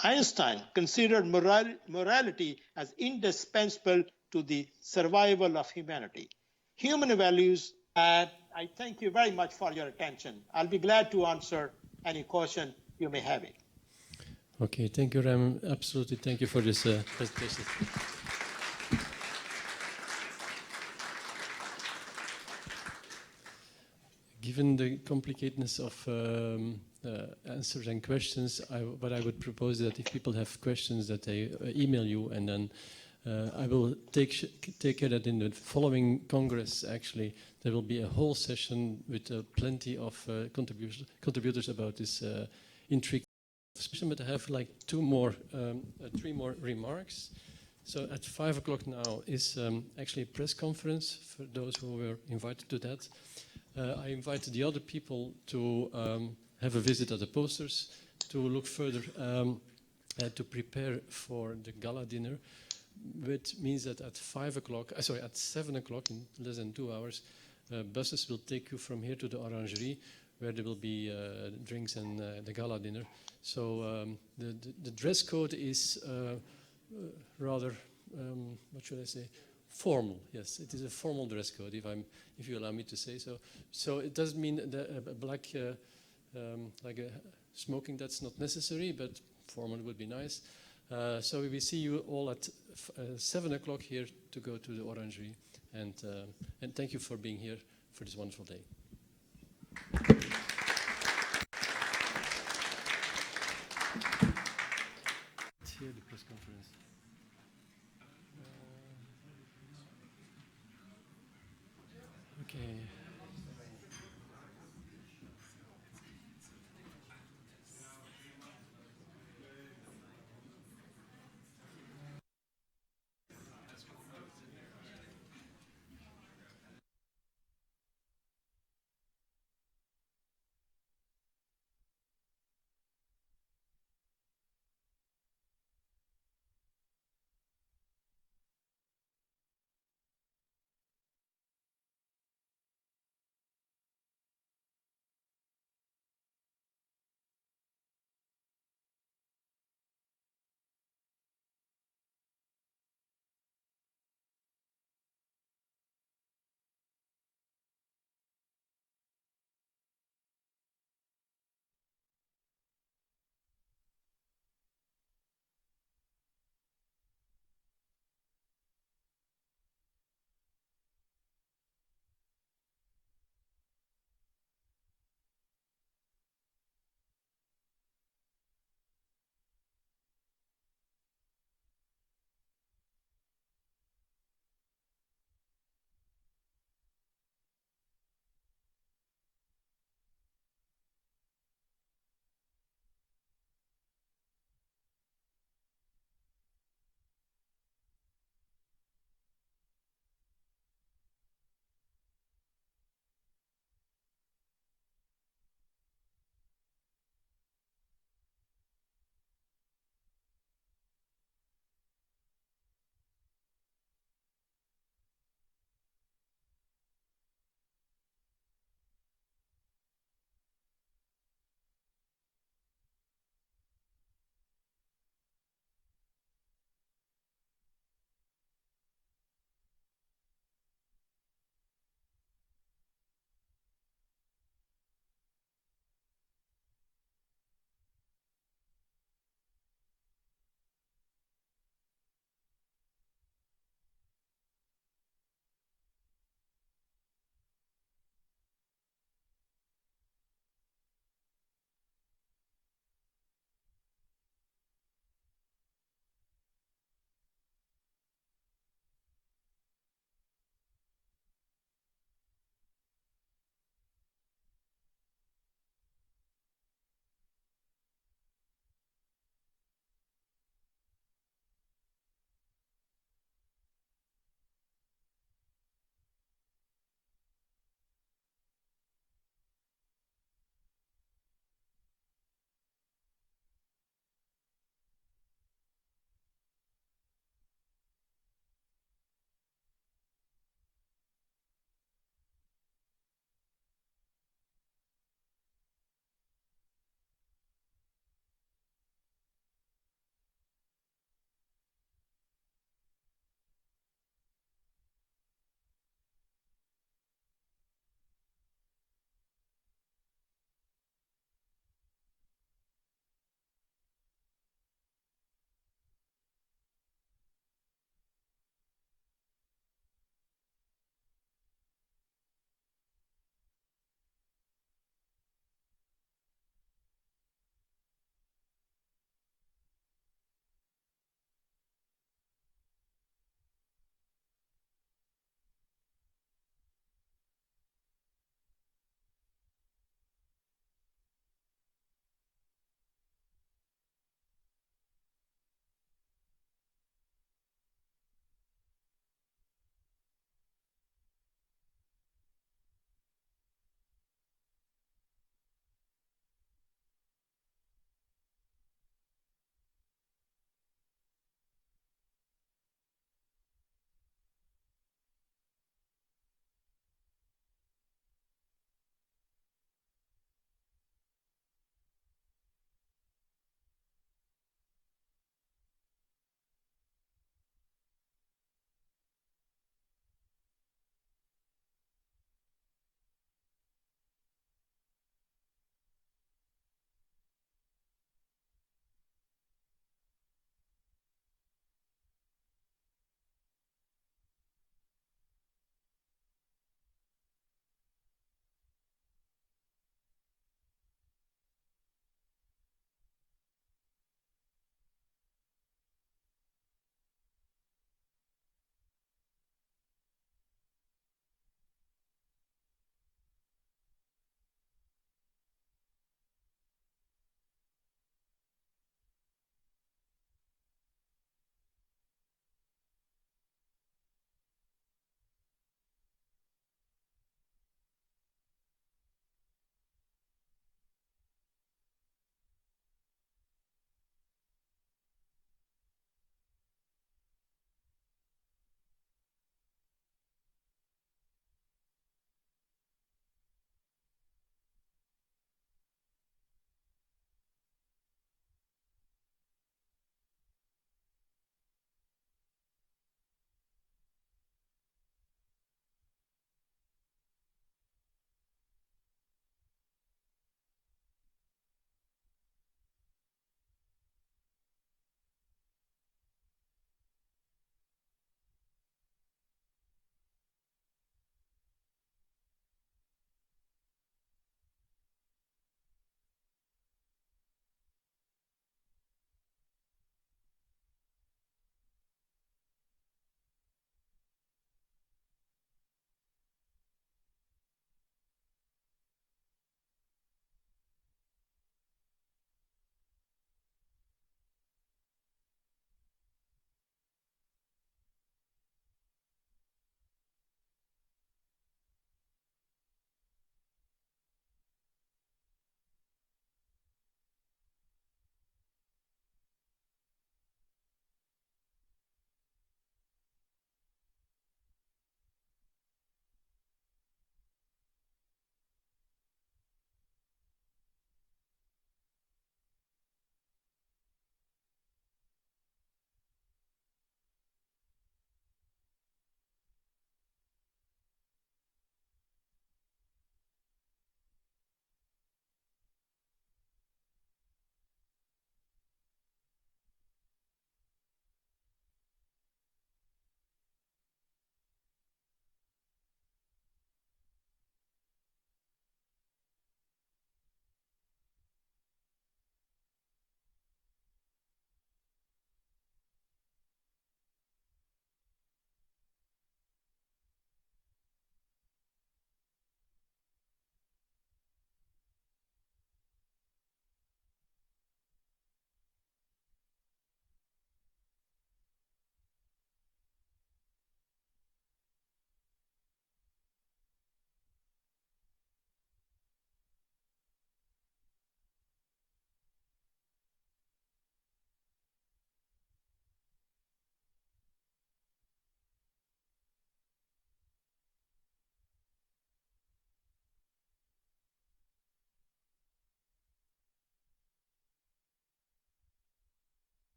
Einstein considered morality as indispensable to the survival of humanity. Human values, I thank you very much for your attention. I'll be glad to answer any question you may have. Okay, thank you, Ram. Absolutely, thank you for this presentation. Given the complicatedness of answers and questions, what I would propose is that if people have questions, that they email you, and then I will take care that in the following Congress, actually, there will be a whole session with plenty of contributors about this intriguing discussion. But I have like 3 more remarks. So at 5 o'clock now is actually a press conference for those who were invited to that. I invited the other people to have a visit at the posters, to look further, to prepare for the gala dinner, which means that at 7 o'clock, in less than 2 hours, buses will take you from here to the Orangerie, where there will be drinks and the gala dinner. So the dress code is rather, what should I say, formal. Yes, it is a formal dress code, if you allow me to say so. So it doesn't mean that a black, like a smoking, that's not necessary, but formal would be nice. So we will see you all at 7 o'clock here to go to the Orangerie. And thank you for being here for this wonderful day. Here the press conference. Okay.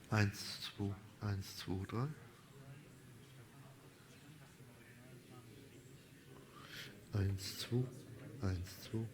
Eins, zwei, eins, zwei, drei. Eins, zwei, eins, zwei.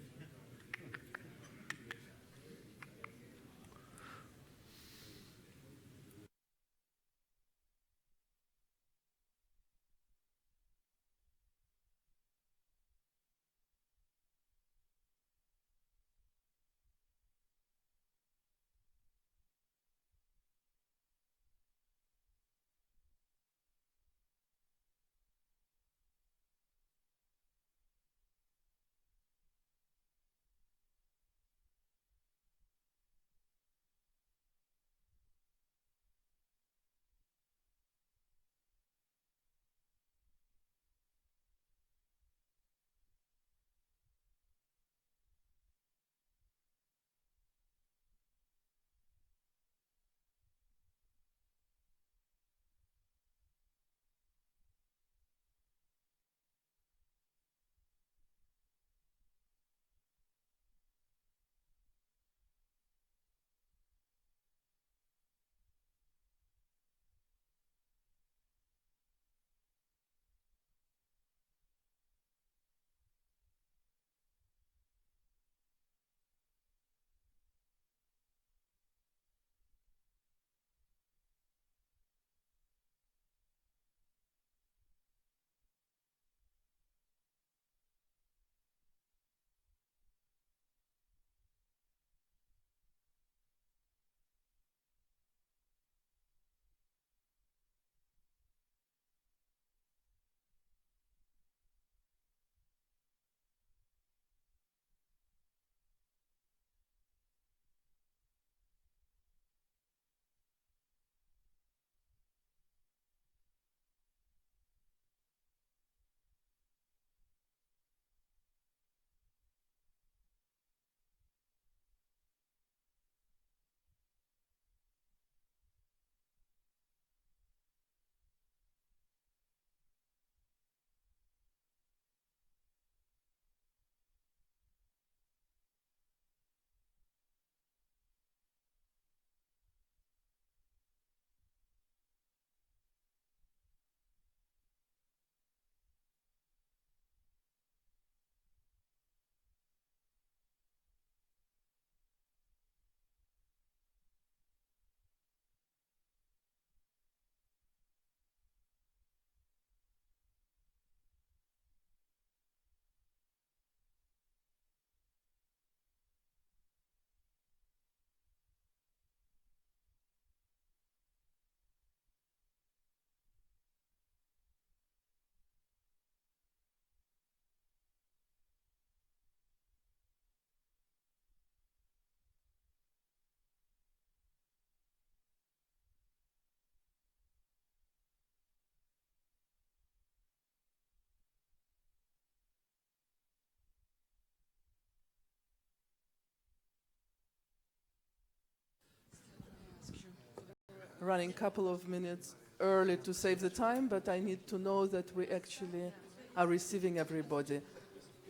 Running a couple of minutes early to save the time, but I need to know that we actually are receiving everybody.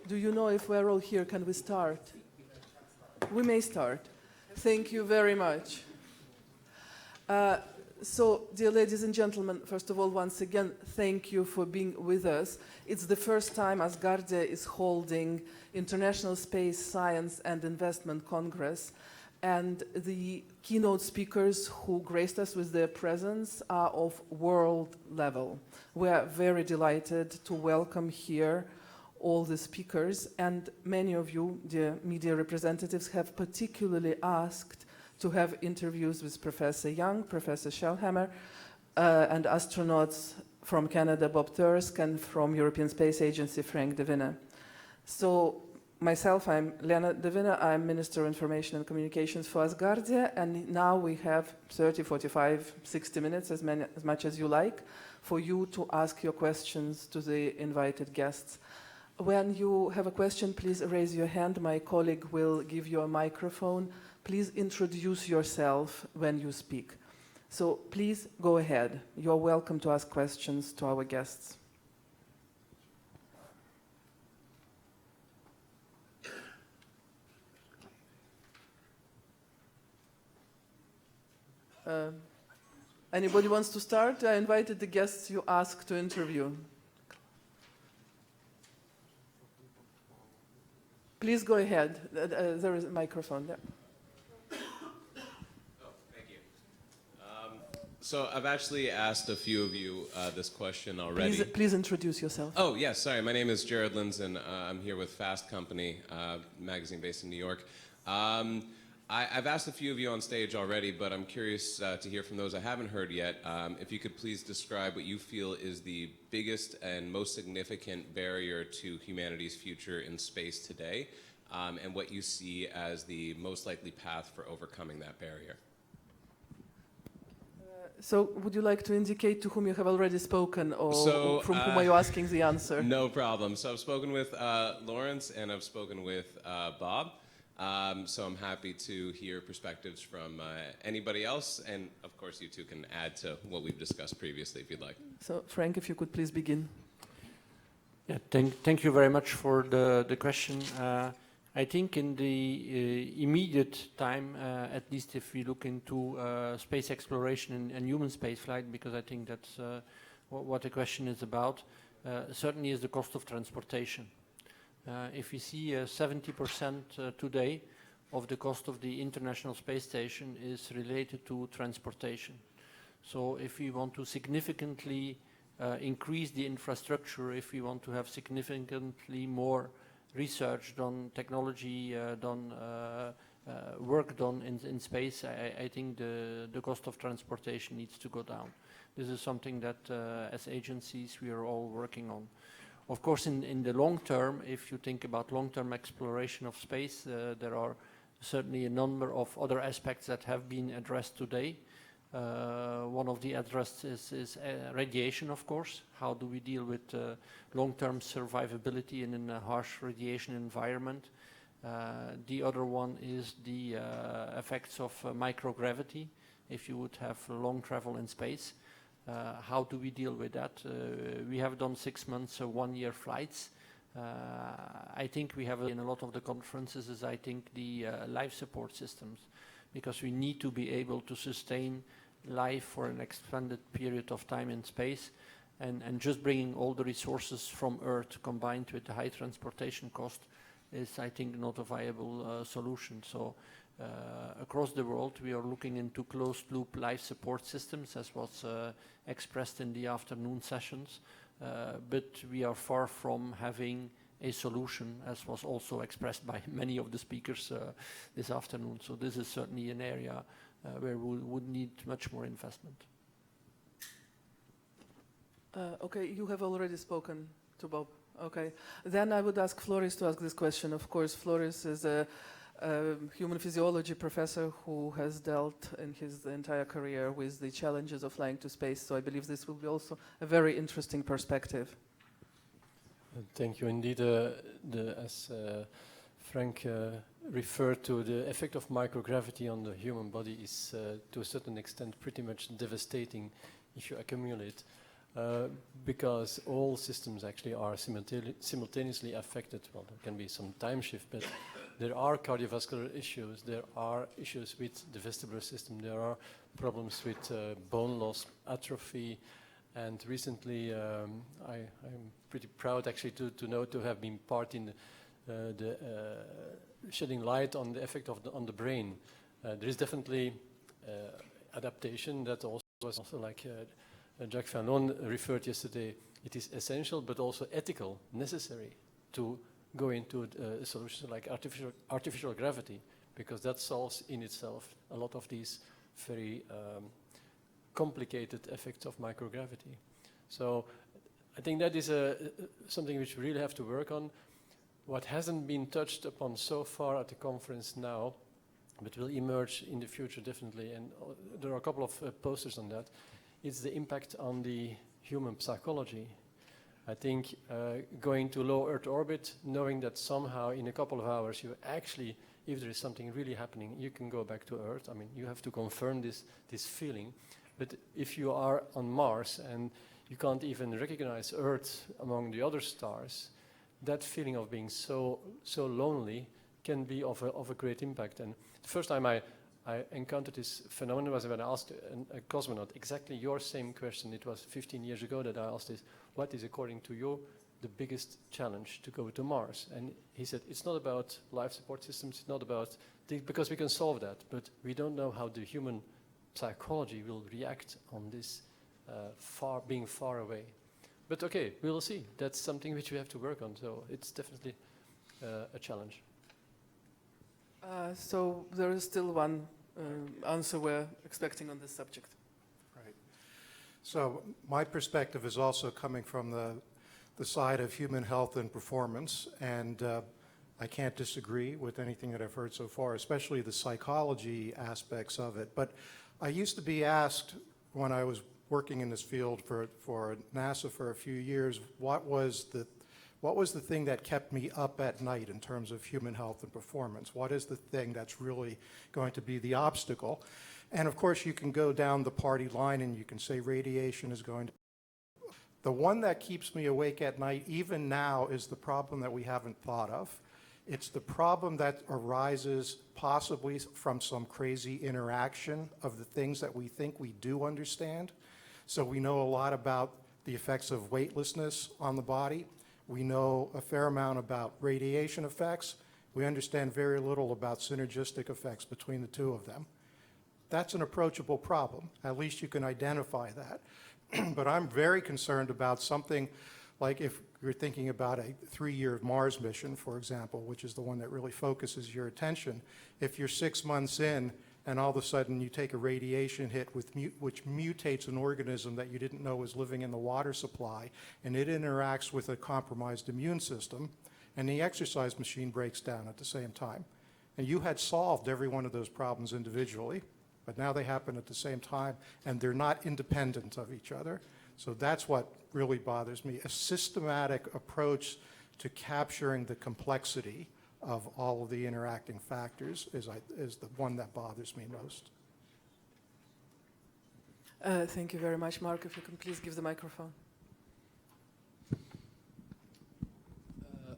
Do you know if we're all here? Can we start? We may start. Thank you very much. So, dear ladies and gentlemen, first of all, once again, thank you for being with us. It's the first time Asgardia is holding International Space Science and Investment Congress, and the keynote speakers who graced us with their presence are of world level. We are very delighted to welcome here all the speakers, and many of you, dear media representatives, have particularly asked to have interviews with Professor Young, Professor Shellhammer, and astronauts from Canada, Bob Thirsk, and from European Space Agency, Frank De Winne. So myself, I'm Lena De Winne, I'm Minister of Information and Communications for Asgardia, and now we have 30, 45, 60 minutes, as much as you like, for you to ask your questions to the invited guests. When you have a question, please raise your hand. My colleague will give you a microphone. Please introduce yourself when you speak. So please go ahead. You're welcome to ask questions to our guests. Anybody wants to start? I invited the guests you asked to interview. Please go ahead. There is a microphone there. Thank you. So I've actually asked a few of you this question already. Please introduce yourself. Oh, yes, sorry. My name is Jared Linz, and I'm here with Fast Company, magazine based in New York. I've asked a few of you on stage already, but I'm curious to hear from those I haven't heard yet. If you could please describe what you feel is the biggest and most significant barrier to humanity's future in space today, and what you see as the most likely path for overcoming that barrier. So would you like to indicate to whom you have already spoken, or from whom are you asking the answer? No problem. So I've spoken with Lawrence, and I've spoken with Bob. So I'm happy to hear perspectives from anybody else, and of course you two can add to what we've discussed previously if you'd like. So Frank, if you could please begin. Yeah, thank you very much for the question. I think in the immediate time, at least if we look into space exploration and human spaceflight, because I think that's what the question is about, certainly is the cost of transportation. If we see 70% today of the cost of the International Space Station is related to transportation. So if we want to significantly increase the infrastructure, if we want to have significantly more research done, technology done, work done in space, I think the cost of transportation needs to go down. This is something that as agencies we are all working on. Of course, in the long term, if you think about long-term exploration of space, there are certainly a number of other aspects that have been addressed today. One of the addressed is radiation, of course. How do we deal with long-term survivability in a harsh radiation environment? The other one is the effects of microgravity, if you would have long travel in space. How do we deal with that? We have done 6 months, 1 year flights. I think we have in a lot of the conferences is I think the life support systems, because we need to be able to sustain life for an extended period of time in space, and just bringing all the resources from Earth combined with the high transportation cost is I think not a viable solution. So across the world we are looking into closed loop life support systems, as was expressed in the afternoon sessions, but we are far from having a solution, as was also expressed by many of the speakers this afternoon. So this is certainly an area where we would need much more investment. Okay, you have already spoken to Bob. Okay, then I would ask Floris to ask this question. Of course, Floris is a human physiology professor who has dealt in his entire career with the challenges of flying to space. So I believe this will be also a very interesting perspective. Thank you. Indeed, as Frank referred to, the effect of microgravity on the human body is to a certain extent pretty much devastating if you accumulate, because all systems actually are simultaneously affected. Well, there can be some time shift, but there are cardiovascular issues, there are issues with the vestibular system, there are problems with bone loss, atrophy, and recently I'm pretty proud actually to have been part in the shedding light on the effect on the brain. There is definitely adaptation that also like Jacques Van Loon referred yesterday, it is essential but also ethical, necessary to go into a solution like artificial gravity, because that solves in itself a lot of these very complicated effects of microgravity. So I think that is something which we really have to work on. What hasn't been touched upon so far at the conference now, but will emerge in the future definitely, and there are a couple of posters on that, it's the impact on the human psychology. I think going to low Earth orbit, knowing that somehow in a couple of hours you actually, if there is something really happening, you can go back to Earth. I mean, you have to confirm this feeling. But if you are on Mars and you can't even recognize Earth among the other stars, that feeling of being so lonely can be of a great impact. And the first time I I encountered this phenomenon was when I asked a cosmonaut exactly your same question. It was 15 years ago that I asked this, what is according to you the biggest challenge to go to Mars? And he said, it's not about life support systems, it's not about, because we can solve that, but we don't know how the human psychology will react on this being far away. But okay, we will see. That's something which we have to work on, so it's definitely a challenge. So there is still one answer we're expecting on this subject. Right. So my perspective is also coming from the side of human health and performance, and I can't disagree with anything that I've heard so far, especially the psychology aspects of it. But I used to be asked when I was working in this field for NASA for a few years, what was the thing that kept me up at night in terms of human health and performance? What is the thing that's really going to be the obstacle? And of course, you can go down the party line and you can say radiation is going to. The one that keeps me awake at night, even now, is the problem that we haven't thought of. It's the problem that arises possibly from some crazy interaction of the things that we think we do understand. So we know a lot about the effects of weightlessness on the body. We know a fair amount about radiation effects. We understand very little about synergistic effects between the two of them. That's an approachable problem. At least you can identify that. But I'm very concerned about something like if you're thinking about a 3-year Mars mission, for example, which is the one that really focuses your attention. If you're 6 months in and all of a sudden you take a radiation hit which mutates an organism that you didn't know was living in the water supply, and it interacts with a compromised immune system, and the exercise machine breaks down at the same time. And you had solved every one of those problems individually, but now they happen at the same time, and they're not independent of each other. So that's what really bothers me. A systematic approach to capturing the complexity of all of the interacting factors is the one that bothers me most. Thank you very much. Mark, if you can please give the microphone.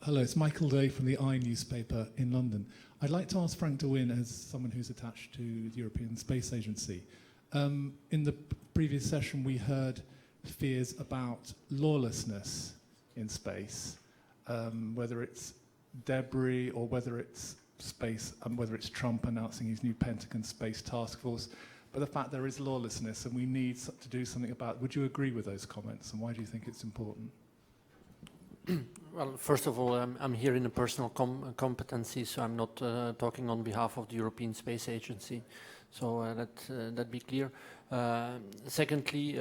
Hello, it's Michael Day from the I newspaper in London. I'd like to ask Frank de Win, as someone who's attached to the European Space Agency. In the previous session, we heard fears about lawlessness in space, whether it's debris or whether it's space, whether it's Trump announcing his new Pentagon Space Task Force, but the fact there is lawlessness and we need to do something about it. Would you agree with those comments, and why do you think it's important? Well, first of all, I'm here in a personal competency, so I'm not talking on behalf of the European Space Agency. So that be clear. Secondly,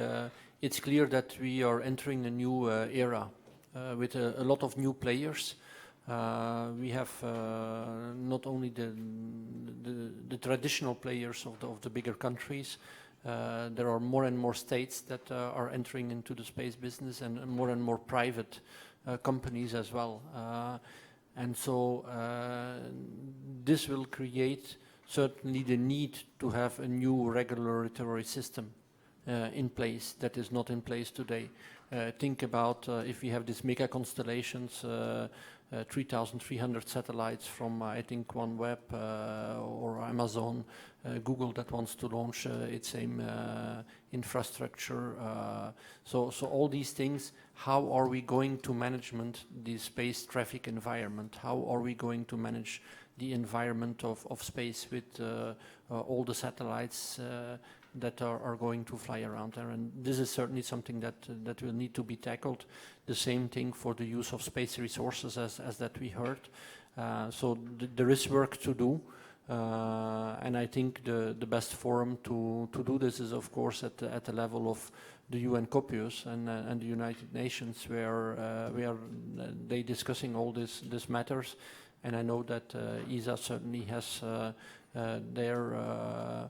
it's clear that we are entering a new era with a lot of new players. We have not only the traditional players of the bigger countries. There are more and more states that are entering into the space business, and more private companies as well. And so this will create certainly the need to have a new regulatory system in place that is not in place today. Think about if we have these mega constellations, 3,300 satellites from I think OneWeb or Amazon, Google that wants to launch its same infrastructure. So all these things, how are we going to manage the space traffic environment? How are we going to manage the environment of space with all the satellites that are going to fly around there? And this is certainly something that will need to be tackled. The same thing for the use of space resources as that we heard. So there is work to do. And I think the best forum to do this is, of course, at the level of the UN COPUOS and the United Nations, where they discussing all these matters. And I know that ESA certainly has their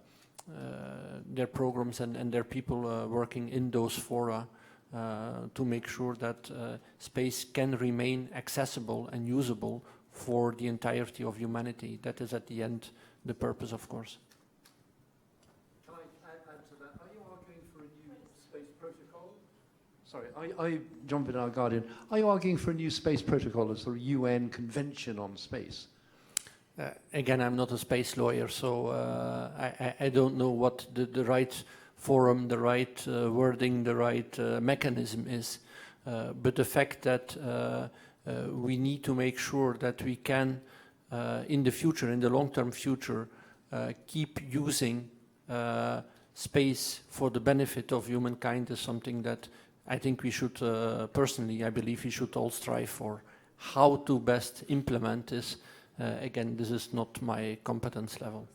programs and their people working in those fora to make sure that space can remain accessible and usable for the entirety of humanity. That is at the end the purpose, of course. Can I add to that? Are you arguing for a new space protocol? Sorry, John Vidal, Guardian. Are you arguing for a new space protocol, a sort of UN convention on space? Again, I'm not a space lawyer, so I don't know what the right forum, the right wording, the right mechanism is. But the fact that we need to make sure that we can, in the future, in the long-term future, keep using space for the benefit of humankind is something that I think we should, personally, I believe we should all strive for. How to best implement this, again, this is not my competence level.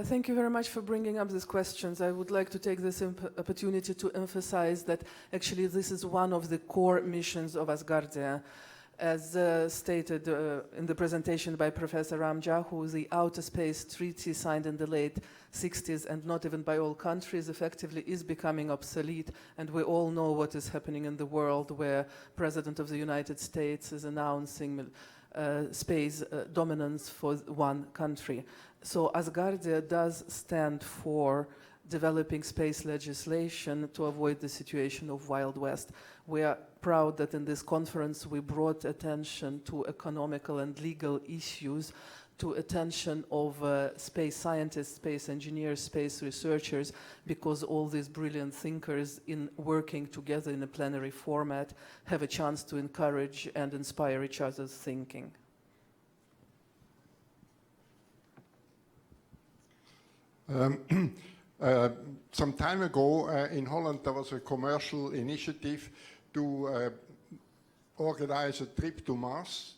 Thank you very much for bringing up these questions. I would like to take this opportunity to emphasize that actually this is one of the core missions of Asgardia. As stated in the presentation by Professor Ramjahu, the Outer Space Treaty signed in the late 60s and not even by all countries effectively is becoming obsolete, and we all know what is happening in the world where President of the United States is announcing space dominance for one country. So Asgardia does stand for developing space legislation to avoid the situation of Wild West. We are proud that in this conference we brought attention to economical and legal issues, to attention of space scientists, space engineers, space researchers, because all these brilliant thinkers in working together in a plenary format have a chance to encourage and inspire each other's thinking. Some time ago in Holland there was a commercial initiative to organize a trip to Mars.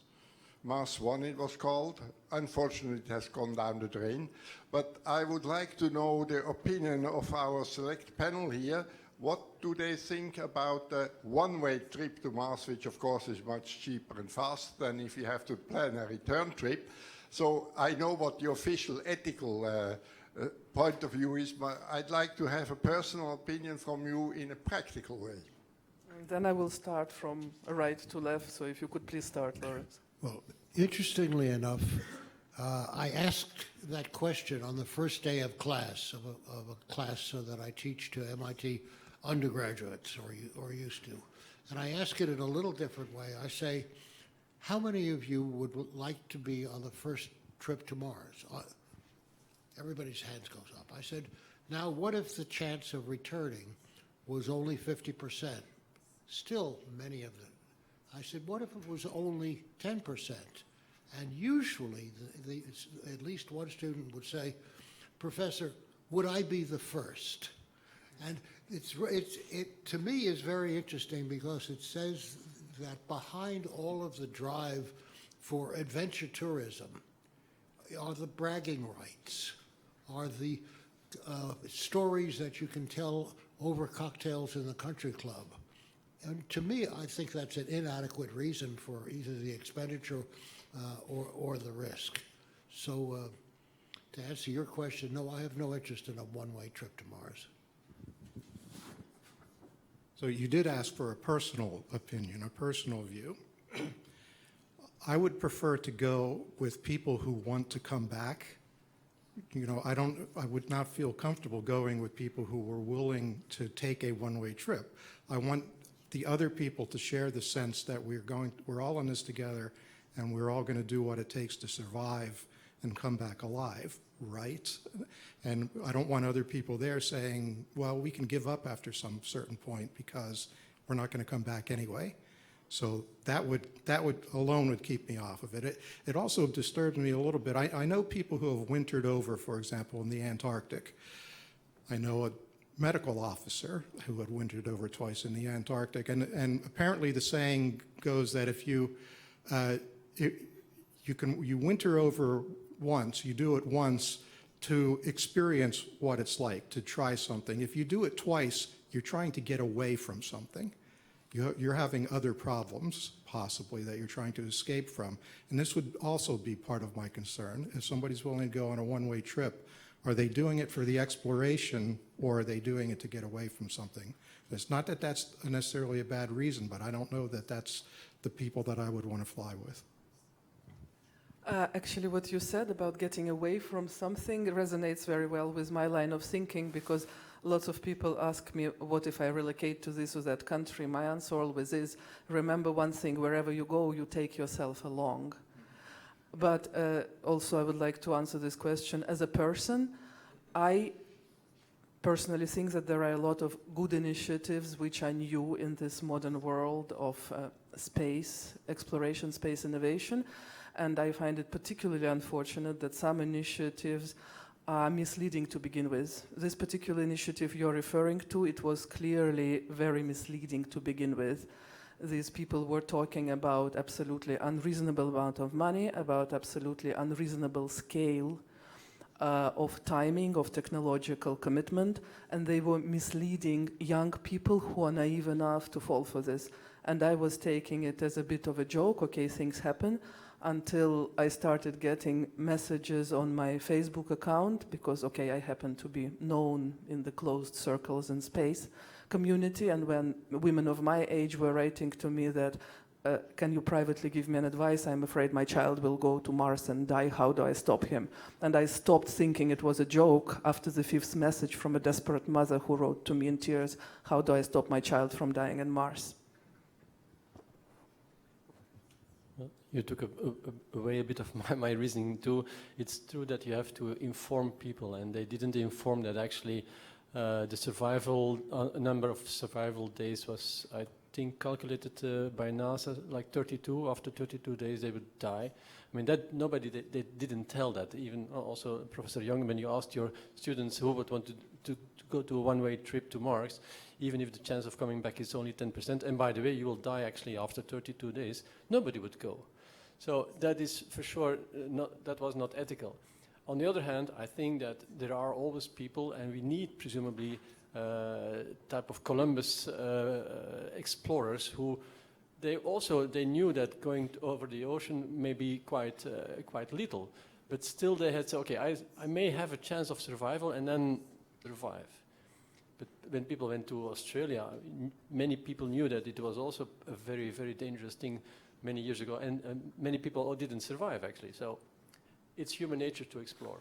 Mars One it was called. Unfortunately it has gone down the drain. But I would like to know the opinion of our select panel here. What do they think about the one-way trip to Mars, which of course is much cheaper and faster than if you have to plan a return trip. So I know what the official ethical point of view is, but I'd like to have a personal opinion from you in a practical way. And then I will start from right to left, so if you could please start, Lawrence. Well, interestingly enough, I asked that question on the first day of class, of a class that I teach to MIT undergraduates, or used to. And I ask it in a little different way. I say, how many of you would like to be on the first trip to Mars? Everybody's hands goes up. I said, now what if the chance of returning was only 50%? Still many of them. I said, what if it was only 10%? And usually, at least one student would say, Professor, would I be the first? And it to me is very interesting because it says that behind all of the drive for adventure tourism are the bragging rights, are the stories that you can tell over cocktails in the country club. And to me, I think that's an inadequate reason for either the expenditure or the risk. So to answer your question, no, I have no interest in a one-way trip to Mars. So you did ask for a personal opinion, a personal view. I would prefer to go with people who want to come back. You know, I would not feel comfortable going with people who were willing to take a one-way trip. I want the other people to share the sense that we're all in this together and we're all going to do what it takes to survive and come back alive, right? And I don't want other people there saying, well, we can give up after some certain point because we're not going to come back anyway. So that would alone would keep me off of it. It also disturbs me a little bit. I know people who have wintered over, for example, in the Antarctic. I know a medical officer who had wintered over twice in the Antarctic, and apparently the saying goes that if you winter over once, you do it once to experience what it's like to try something. If you do it twice, you're trying to get away from something. You're having other problems, possibly, that you're trying to escape from. And this would also be part of my concern. If somebody's willing to go on a one-way trip, are they doing it for the exploration, or are they doing it to get away from something? It's not that that's necessarily a bad reason, but I don't know that that's the people that I would want to fly with. Actually, what you said about getting away from something resonates very well with my line of thinking, because lots of people ask me, what if I relocate to this or that country? My answer always is, remember one thing, wherever you go, you take yourself along. But also I would like to answer this question. As a person, I personally think that there are a lot of good initiatives which are new in this modern world of space exploration, space innovation. And I find it particularly unfortunate that some initiatives are misleading to begin with. This particular initiative you're referring to, it was clearly very misleading to begin with. These people were talking about absolutely unreasonable amount of money, about absolutely unreasonable scale of timing, of technological commitment, and they were misleading young people who are naive enough to fall for this. And I was taking it as a bit of a joke, okay, things happen, until I started getting messages on my Facebook account, because, okay, I happen to be known in the closed circles in space community, and when women of my age were writing to me that, can you privately give me an advice? I'm afraid my child will go to Mars and die. How do I stop him? And I stopped thinking it was a joke after the 5th message from a desperate mother who wrote to me in tears, how do I stop my child from dying in Mars? You took away a bit of my reasoning too. It's true that you have to inform people, and they didn't inform that actually the survival number of survival days was, I think, calculated by NASA like 32. After 32 days, they would die. I mean, that nobody they didn't tell that. Even also Professor Young, when you asked your students who would want to go to a one-way trip to Mars, even if the chance of coming back is only 10%, and by the way, you will die actually after 32 days, nobody would go. So that is for sure that was not ethical. On the other hand, I think that there are always people, and we need presumably type of Columbus explorers who they knew that going over the ocean may be quite little, but still they had said, okay, I may have a chance of survival and then survive. But when people went to Australia, many people knew that it was also a very, very dangerous thing many years ago, and many people didn't survive actually. So it's human nature to explore.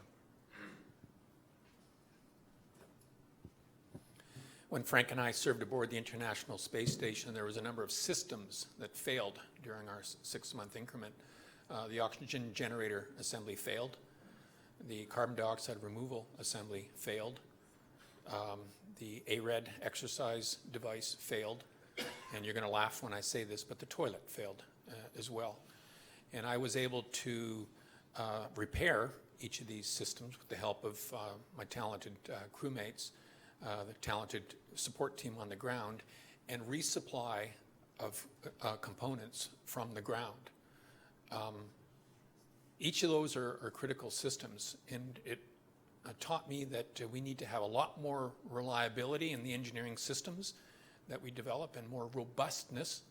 When Frank and I served aboard the International Space Station, there was a number of systems that failed during our 6-month increment. The oxygen generator assembly failed. The carbon dioxide removal assembly failed. The ARED exercise device failed. And you're going to laugh when I say this, but the toilet failed as well. And I was able to repair each of these systems with the help of my talented crewmates, the talented support team on the ground, and resupply of components from the ground. Each of those are critical systems, and it taught me that we need to have a lot more reliability in the engineering systems that we develop and more robustness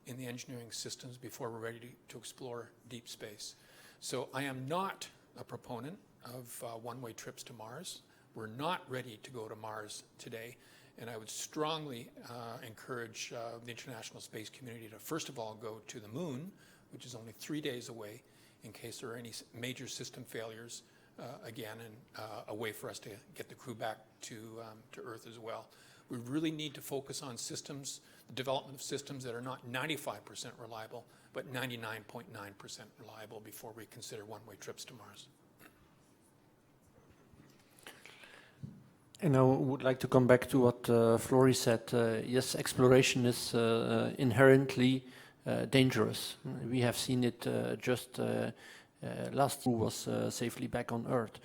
in the engineering systems before we're ready to explore deep space. So I am not a proponent of one-way trips to Mars. We're not ready to go to Mars today, and I would strongly encourage the international space community to first of all go to the moon, which is only 3 days away, in case there are any major system failures again, and a way for us to get the crew back to Earth as well. We really need to focus on systems, the development of systems that are not 95% reliable, but 99.9% reliable before we consider one-way trips to Mars. And I would like to come back to what Flory said. Yes, exploration is inherently dangerous. We have seen it just last year was safely back on Earth.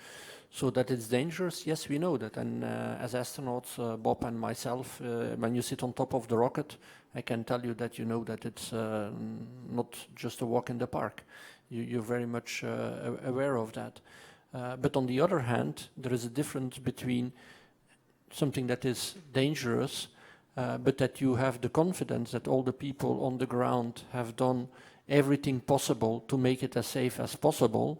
So that it's dangerous, yes, we know that. And as astronauts, Bob and myself, when you sit on top of the rocket, I can tell you that you know that it's not just a walk in the park. You're very much aware of that. But on the other hand, there is a difference between something that is dangerous, but that you have the confidence that all the people on the ground have done everything possible to make it as safe as possible,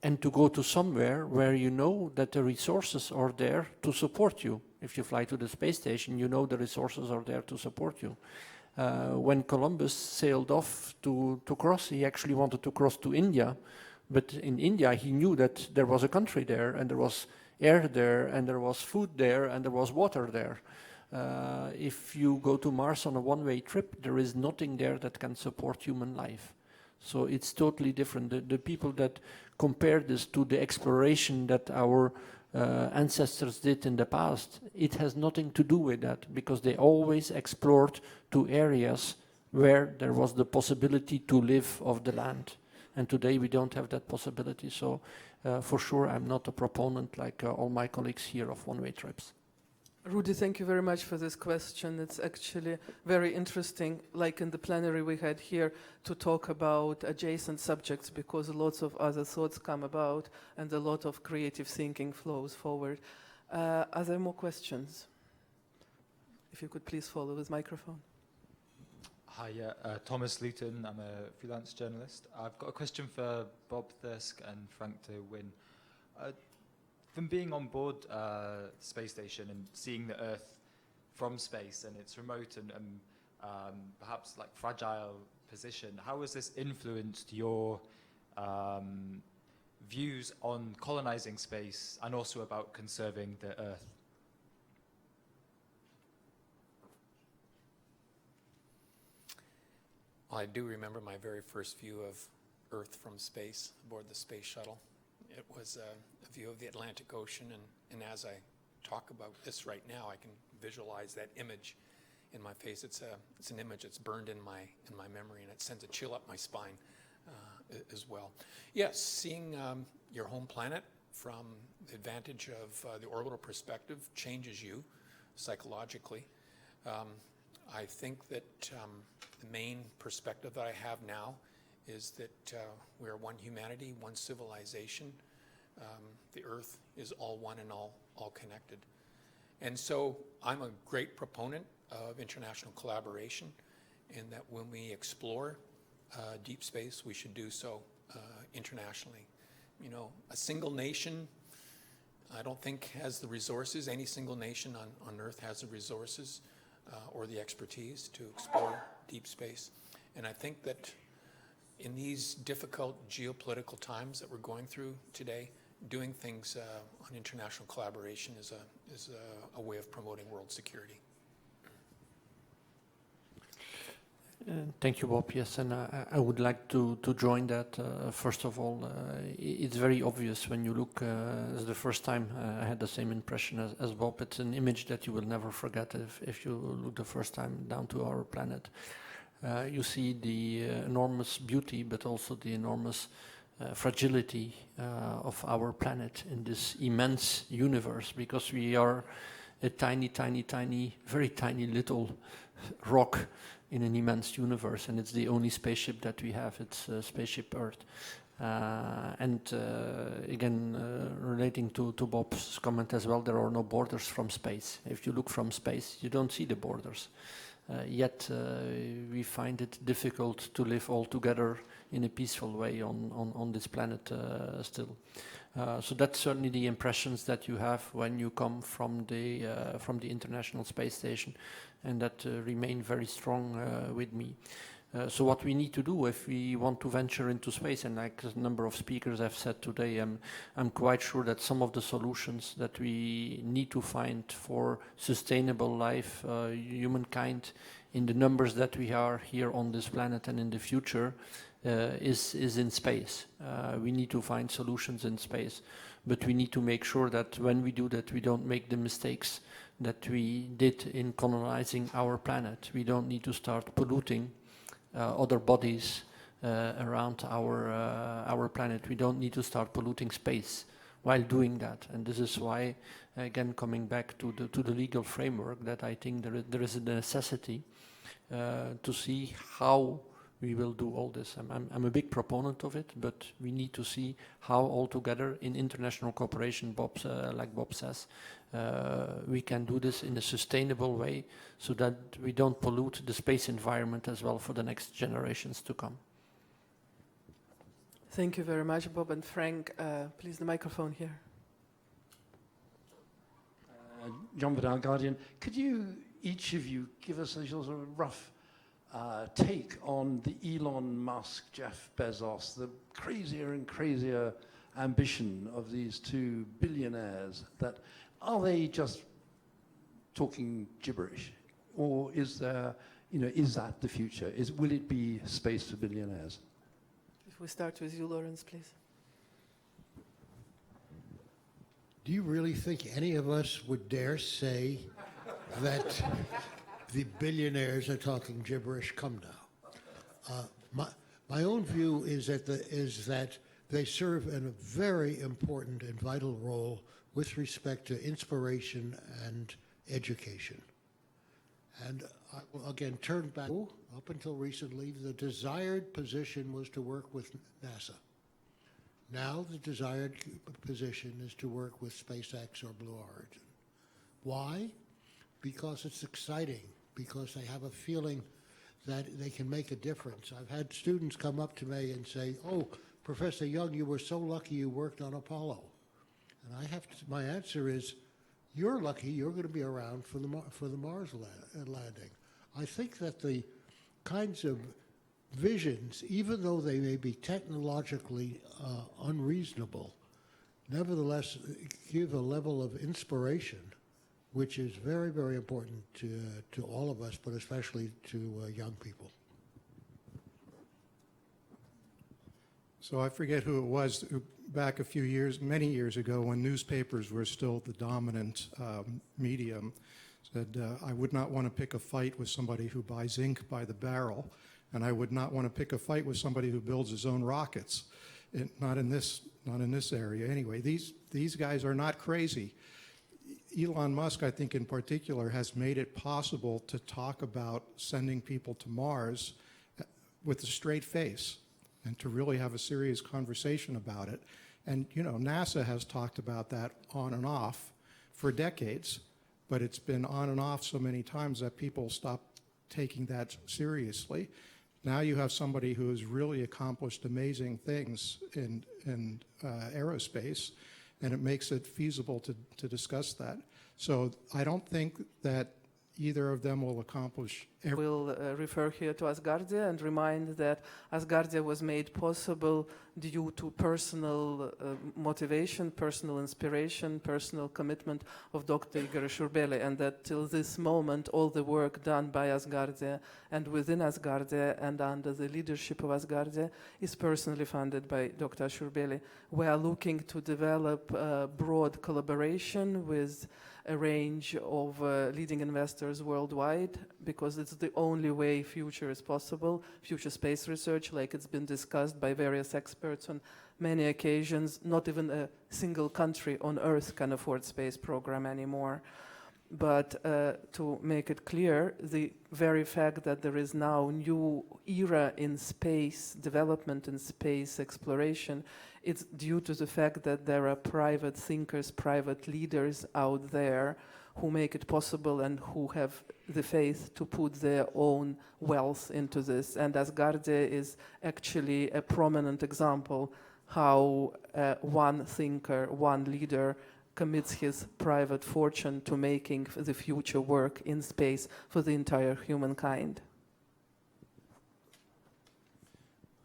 and to go to somewhere where you know that the resources are there to support you. If you fly to the space station, you know the resources are there to support you. When Columbus sailed off to cross, he actually wanted to cross to India, but in India he knew that there was a country there, and there was air there, and there was food there, and there was water there. If you go to Mars on a one-way trip, there is nothing there that can support human life. So it's totally different. The people that compare this to the exploration that our ancestors did in the past, it has nothing to do with that, because they always explored to areas where there was the possibility to live off the land. And today we don't have that possibility. So for sure, I'm not a proponent like all my colleagues here of one-way trips. Rudy, thank you very much for this question. It's actually very interesting, like in the plenary we had here, to talk about adjacent subjects, because lots of other thoughts come about and a lot of creative thinking flows forward. Are there more questions? If you could please follow this microphone. Hi, Thomas Luton. I'm a freelance journalist. I've got a question for Bob Thirsk and Frank de Win. From being on board the space station and seeing the Earth from space and its remote and perhaps like fragile position, how has this influenced your views on colonizing space and also about conserving the Earth? Well, I do remember my very first view of Earth from space aboard the space shuttle. It was a view of the Atlantic Ocean, and as I talk about this right now, I can visualize that image in my face. It's an image that's burned in my memory, and it sends a chill up my spine as well. Yes, seeing your home planet from the advantage of the orbital perspective changes you psychologically. I think that the main perspective that I have now is that we are one humanity, one civilization. The Earth is all one and all connected. And so I'm a great proponent of international collaboration, and that when we explore deep space, we should do so internationally. You know, a single nation, I don't think has the resources. Any single nation on Earth has the resources or the expertise to explore deep space. And I think that in these difficult geopolitical times that we're going through today, doing things on international collaboration is a way of promoting world security. Thank you, Bob. Yes, and I would like to join that. First of all, it's very obvious when you look, as the first time I had the same impression as Bob. It's an image that you will never forget if you look the first time down to our planet. You see the enormous beauty, but also the enormous fragility of our planet in this immense universe, because we are a tiny, very tiny little rock in an immense universe, and it's the only spaceship that we have. It's spaceship Earth. Again, relating to Bob's comment as well, there are no borders from space. If you look from space, you don't see the borders. Yet we find it difficult to live all together in a peaceful way on this planet still. So that's certainly the impressions that you have when you come from the International Space Station, and that remain very strong with me. So what we need to do if we want to venture into space, and like a number of speakers have said today, I'm quite sure that some of the solutions that we need to find for sustainable life, humankind, in the numbers that we are here on this planet and in the future, is in space. We need to find solutions in space, but we need to make sure that when we do that, we don't make the mistakes that we did in colonizing our planet. We don't need to start polluting other bodies around our planet. We don't need to start polluting space while doing that. And this is why, again, coming back to the legal framework, that I think there is a necessity to see how we will do all this. I'm a big proponent of it, but we need to see how all together in international cooperation, like Bob says, we can do this in a sustainable way so that we don't pollute the space environment as well for the next generations to come. Thank you very much, Bob and Frank. Please, the microphone here. John Vidal, Guardian. Could you, each of you, give us a sort of rough take on the Elon Musk, Jeff Bezos, the crazier and crazier ambition of these two billionaires? That are they just talking gibberish, or is there, is that the future? Will it be space for billionaires? We start with you, Lawrence, please. Do you really think any of us would dare say that the billionaires are talking gibberish? Come now. My own view is that they serve in a very important and vital role with respect to inspiration and education. And I will again turn back. Up until recently, the desired position was to work with NASA. Now the desired position is to work with SpaceX or Blue Origin. Why? Because it's exciting, because they have a feeling that they can make a difference. I've had students come up to me and say, "Oh, Professor Young, you were so lucky you worked on Apollo." And my answer is, you're lucky you're going to be around for the Mars landing. I think that the kinds of visions, even though they may be technologically unreasonable, nevertheless give a level of inspiration which is very, very important to all of us, but especially to young people. So I forget who it was back a few years, many years ago, when newspapers were still the dominant medium, said, I would not want to pick a fight with somebody who buys ink by the barrel, and I would not want to pick a fight with somebody who builds his own rockets. Not in this area. Anyway, these guys are not crazy. Elon Musk, I think in particular, has made it possible to talk about sending people to Mars with a straight face and to really have a serious conversation about it. And, you know, NASA has talked about that on and off for decades, but it's been on and off so many times that people stop taking that seriously. Now you have somebody who has really accomplished amazing things in aerospace, and it makes it feasible to discuss that. So I don't think that either of them will accomplish everything. We'll refer here to Asgardia and remind that Asgardia was made possible due to personal motivation, personal inspiration, personal commitment of Dr. Igor Shurbeli, and that till this moment all the work done by Asgardia and within Asgardia and under the leadership of Asgardia is personally funded by Dr. Shurbeli. We are looking to develop broad collaboration with a range of leading investors worldwide, because it's the only way future is possible. Future space research, like it's been discussed by various experts on many occasions, not even a single country on Earth can afford space program anymore. But to make it clear, the very fact that there is now new era in space development and space exploration, it's due to the fact that there are private thinkers, private leaders out there who make it possible and who have the faith to put their own wealth into this. And Asgardia is actually a prominent example how one thinker, one leader commits his private fortune to making the future work in space for the entire humankind.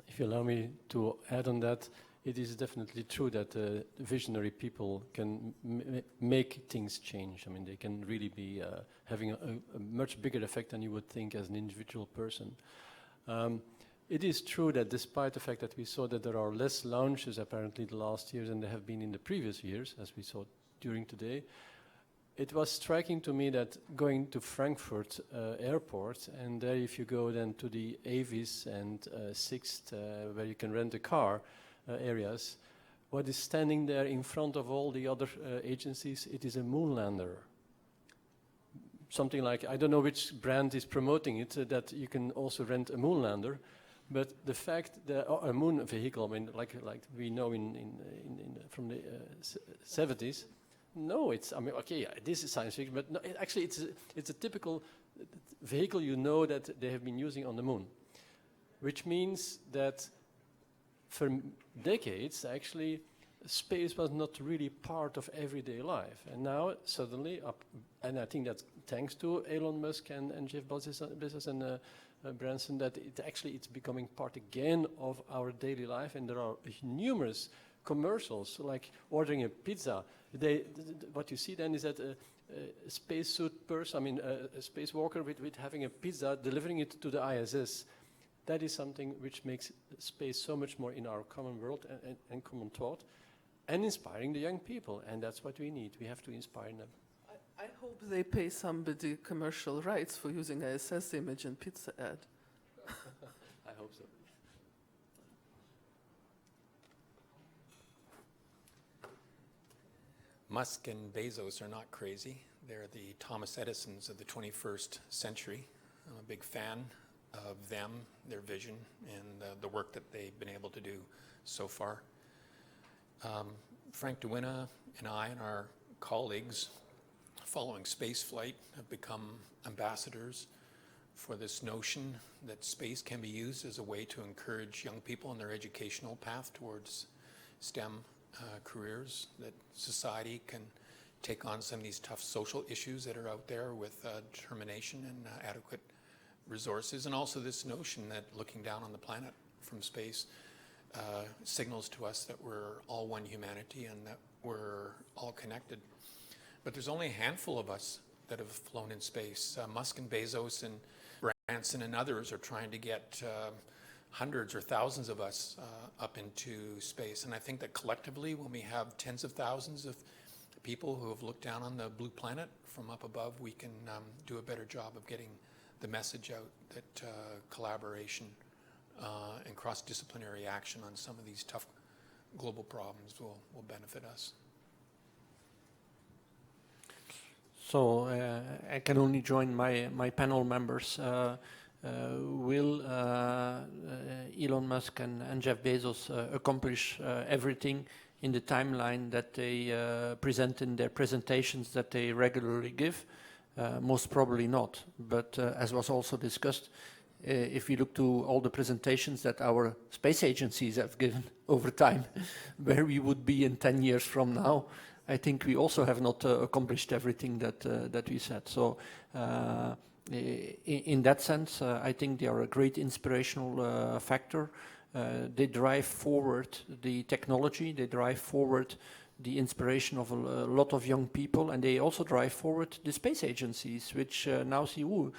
If you allow me to add on that, it is definitely true that visionary people can make things change. I mean, they can really be having a much bigger effect than you would think as an individual person. It is true that despite the fact that we saw that there are less launches apparently the last years than there have been in the previous years, as we saw during today, it was striking to me that going to Frankfurt airport, and there if you go then to the Avis and Sixth, where you can rent a car, areas, what is standing there in front of all the other agencies, it is a moonlander. Something like, I don't know which brand is promoting it, that you can also rent a moonlander, but the fact that a moon vehicle, I mean, like we know from the 70s, no, it's, I mean, okay, yeah, this is science fiction, but no, actually it's a typical vehicle you know that they have been using on the moon, which means that for decades, actually, space was not really part of everyday life. And now, suddenly, and I think that's thanks to Elon Musk and Jeff Bezos and Branson, that it's becoming part again of our daily life. And there are numerous commercials, like ordering a pizza. What you see then is that a spacesuit person, I mean, a spacewalker with having a pizza, delivering it to the ISS. that is something which makes space so much more in our common world and common thought, and inspiring the young people. And that's what we need. We have to inspire them. I hope they pay somebody commercial rights for using ISS image in pizza ad. I hope so. Musk and Bezos are not crazy. They're the Thomas Edisons of the 21st century. I'm a big fan of them, their vision, and the work that they've been able to do so far. Frank de Winne and I and our colleagues following space flight have become ambassadors for this notion that space can be used as a way to encourage young people in their educational path towards STEM careers, that society can take on some of these tough social issues that are out there with determination and adequate resources, and also this notion that looking down on the planet from space signals to us that we're all one humanity and that we're all connected. But there's only a handful of us that have flown in space. Musk and Bezos and Branson and others are trying to get hundreds or thousands of us up into space. And I think that collectively, when we have tens of thousands of people who have looked down on the blue planet from up above, we can do a better job of getting the message out that collaboration and cross-disciplinary action on some of these tough global problems will benefit us. So I can only join my panel members. Will Elon Musk and Jeff Bezos accomplish everything in the timeline that they present in their presentations that they regularly give? Most probably not. But as was also discussed, if we look to all the presentations that our space agencies have given over time, where we would be in 10 years from now, I think we also have not accomplished everything that we said. So in that sense, I think they are a great inspirational factor. They drive forward the technology, they drive forward the inspiration of a lot of young people, and they also drive forward the space agencies, which now see, ooh,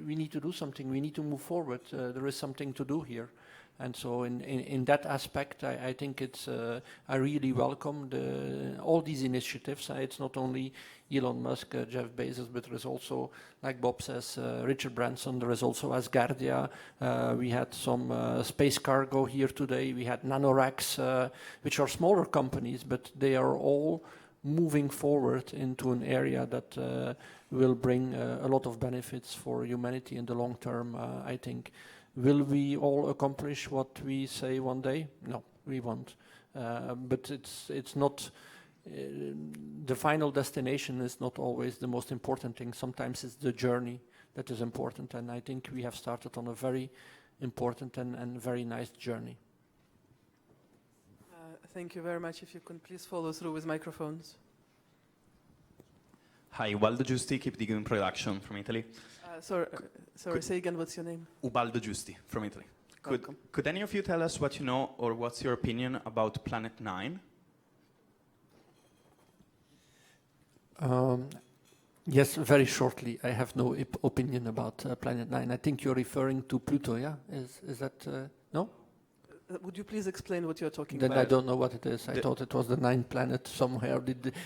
we need to do something, we need to move forward, there is something to do here. And so in that aspect, I think it's, I really welcome all these initiatives. It's not only Elon Musk, Jeff Bezos, but there is also, like Bob says, Richard Branson, there is also Asgardia. We had some space cargo here today. We had NanoRacks, which are smaller companies, but they are all moving forward into an area that will bring a lot of benefits for humanity in the long term, I think. Will we all accomplish what we say one day? No, we won't. But it's not, the final destination is not always the most important thing. Sometimes it's the journey that is important, and I think we have started on a very important and very nice journey. Thank you very much. If you can please follow through with microphones. Hi, Ubaldo Giusti, Keep Digging Production from Italy. Sorry, say again, what's your name? Ubaldo Giusti from Italy. Welcome. Could any of you tell us what you know or what's your opinion about Planet 9? Yes, very shortly. I have no opinion about Planet 9. I think you're referring to Pluto, yeah? Is that, no? Would you please explain what you're talking Then about? I don't know what it is. I thought it was the ninth planet somewhere.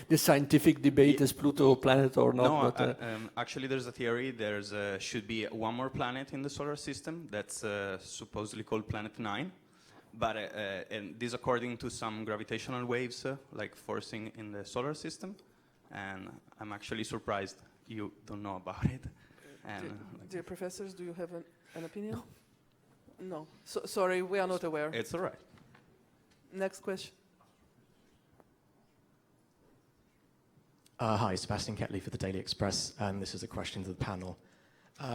The scientific debate is Pluto a planet or not? No, actually there's a theory. There's should be one more planet in the solar system that's supposedly called Planet 9. But and this according to some gravitational waves like forcing in the solar system. And I'm actually surprised you don't know about it. And dear professors, do you have an opinion? No. No. Sorry, we are not aware. It's all right. Next question. Hi, Sebastian Ketley for the Daily Express, and this is a question to the panel.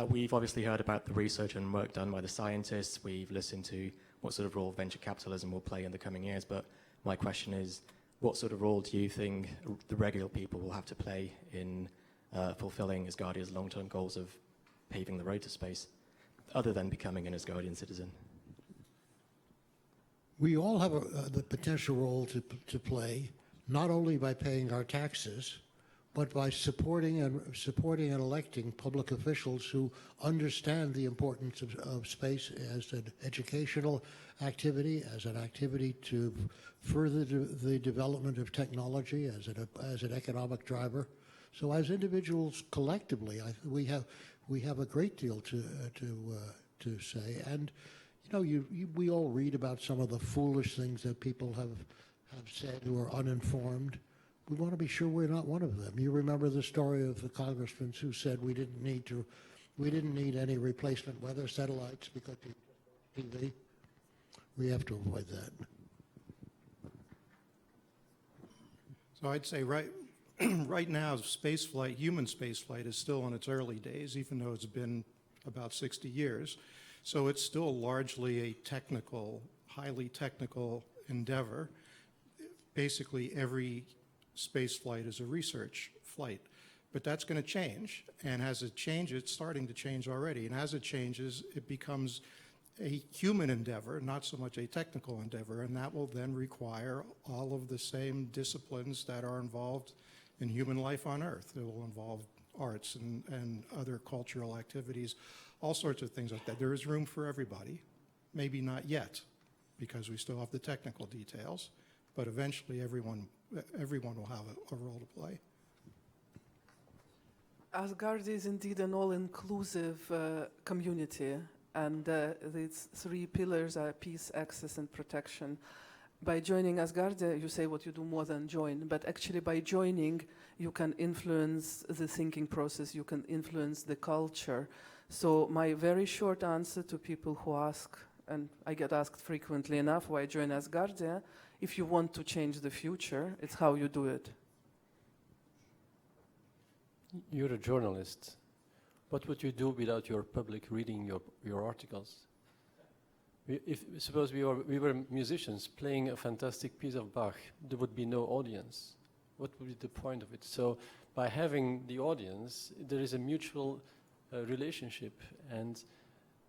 We've obviously heard about the research and work done by the scientists. We've listened to what sort of role venture capitalism will play in the coming years, but my question is, what sort of role do you think the regular people will have to play in fulfilling Asgardia's long-term goals of paving the road to space, other than becoming an Asgardian citizen? We all have the potential role to play, not only by paying our taxes, but by supporting and electing public officials who understand the importance of space as an educational activity, as an activity to further the development of technology, as an economic driver. So as individuals collectively, we have a great deal to say. And we all read about some of the foolish things that people have said who are uninformed. We want to be sure we're not one of them. You remember the story of the congressman who said we didn't need any replacement weather satellites because TV. We have to avoid that. So I'd say right now, human spaceflight is still in its early days, even though it's been about 60 years. So it's still largely a highly technical endeavor. Basically, every space flight is a research flight. But that's going to change, and as it changes, it's starting to change already, and as it changes, it becomes a human endeavor, not so much a technical endeavor, and that will then require all of the same disciplines that are involved in human life on Earth. It will involve arts and other cultural activities, all sorts of things like that. There is room for everybody, maybe not yet, because we still have the technical details, but eventually everyone will have a role to play. Asgardia is indeed an all-inclusive community, and its three pillars are peace, access, and protection. By joining Asgardia, you say what you do more than join, but actually by joining, you can influence the thinking process, you can influence the culture. So my very short answer to people who ask, and I get asked frequently enough why join Asgardia, if you want to change the future, it's how you do it. You're a journalist. What would you do without your public reading your articles? Suppose we were musicians playing a fantastic piece of Bach, there would be no audience. What would be the point of it? So by having the audience, there is a mutual relationship, and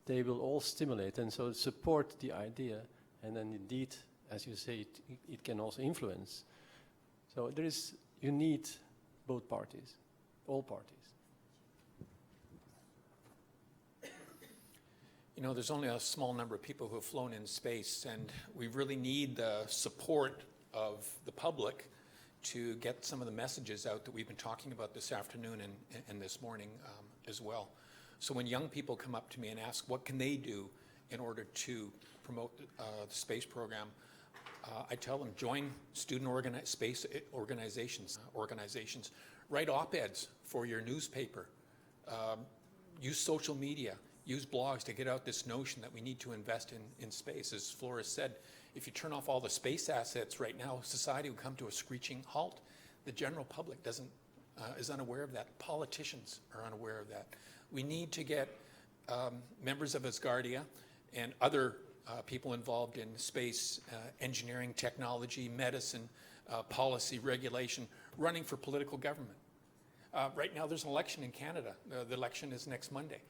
they will all stimulate and so support the idea, and then indeed, as you say, it can also influence. So you need both parties, all parties. You know, there's only a small number of people who have flown in space, and we really need the support of the public to get some of the messages out that we've been talking about this afternoon and this morning as well. So when young people come up to me and ask what can they do in order to promote the space program, I tell them join space organizations, write op-eds for your newspaper, use social media, use blogs to get out this notion that we need to invest in space. As Flores said, if you turn off all the space assets right now, society will come to a screeching halt. The general public is unaware of that. Politicians are unaware of that. We need to get members of Asgardia and other people involved in space, engineering, technology, medicine, policy, regulation, running for political government. Right now there's an election in Canada. The election is next Monday.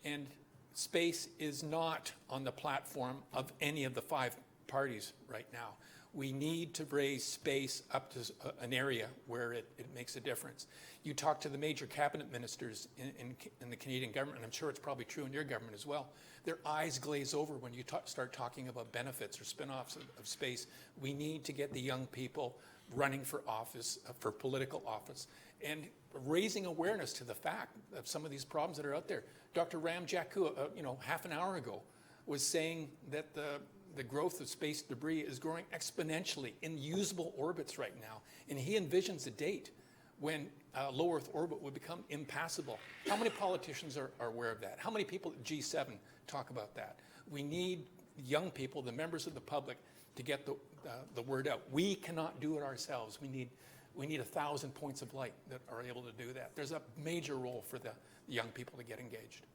And space is not on the platform of any of the 5 parties right now. We need to raise space up to an area where it makes a difference. You talk to the major cabinet ministers in the Canadian government, and I'm sure it's probably true in your government as well. Their eyes glaze over when you start talking about benefits or spin-offs of space. We need to get the young people running for office, for political office, and raising awareness to the fact of some of these problems that are out there. Dr. Ram Jaku, half an hour ago, was saying that the growth of space debris is growing exponentially in usable orbits right now, and he envisions a date when low Earth orbit would become impassable. How many politicians are aware of that? How many people at G7 talk about that? We need young people, the members of the public, to get the word out. We cannot do it ourselves. We need 1,000 points of light that are able to do that. There's a major role for the young people to get engaged.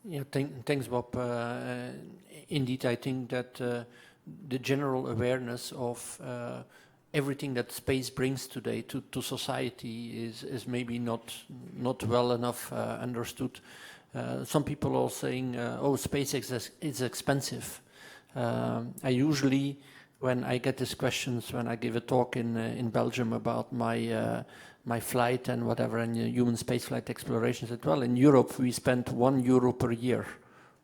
Yeah, thanks, Bob. Indeed, I think that the general awareness of everything that space brings today to society is maybe not well enough understood. Some people are saying, "Oh, space is expensive." I usually when I get these questions, when I give a talk in Belgium about my flight and whatever, and human spaceflight exploration, I said, well, in Europe we spend €1 per year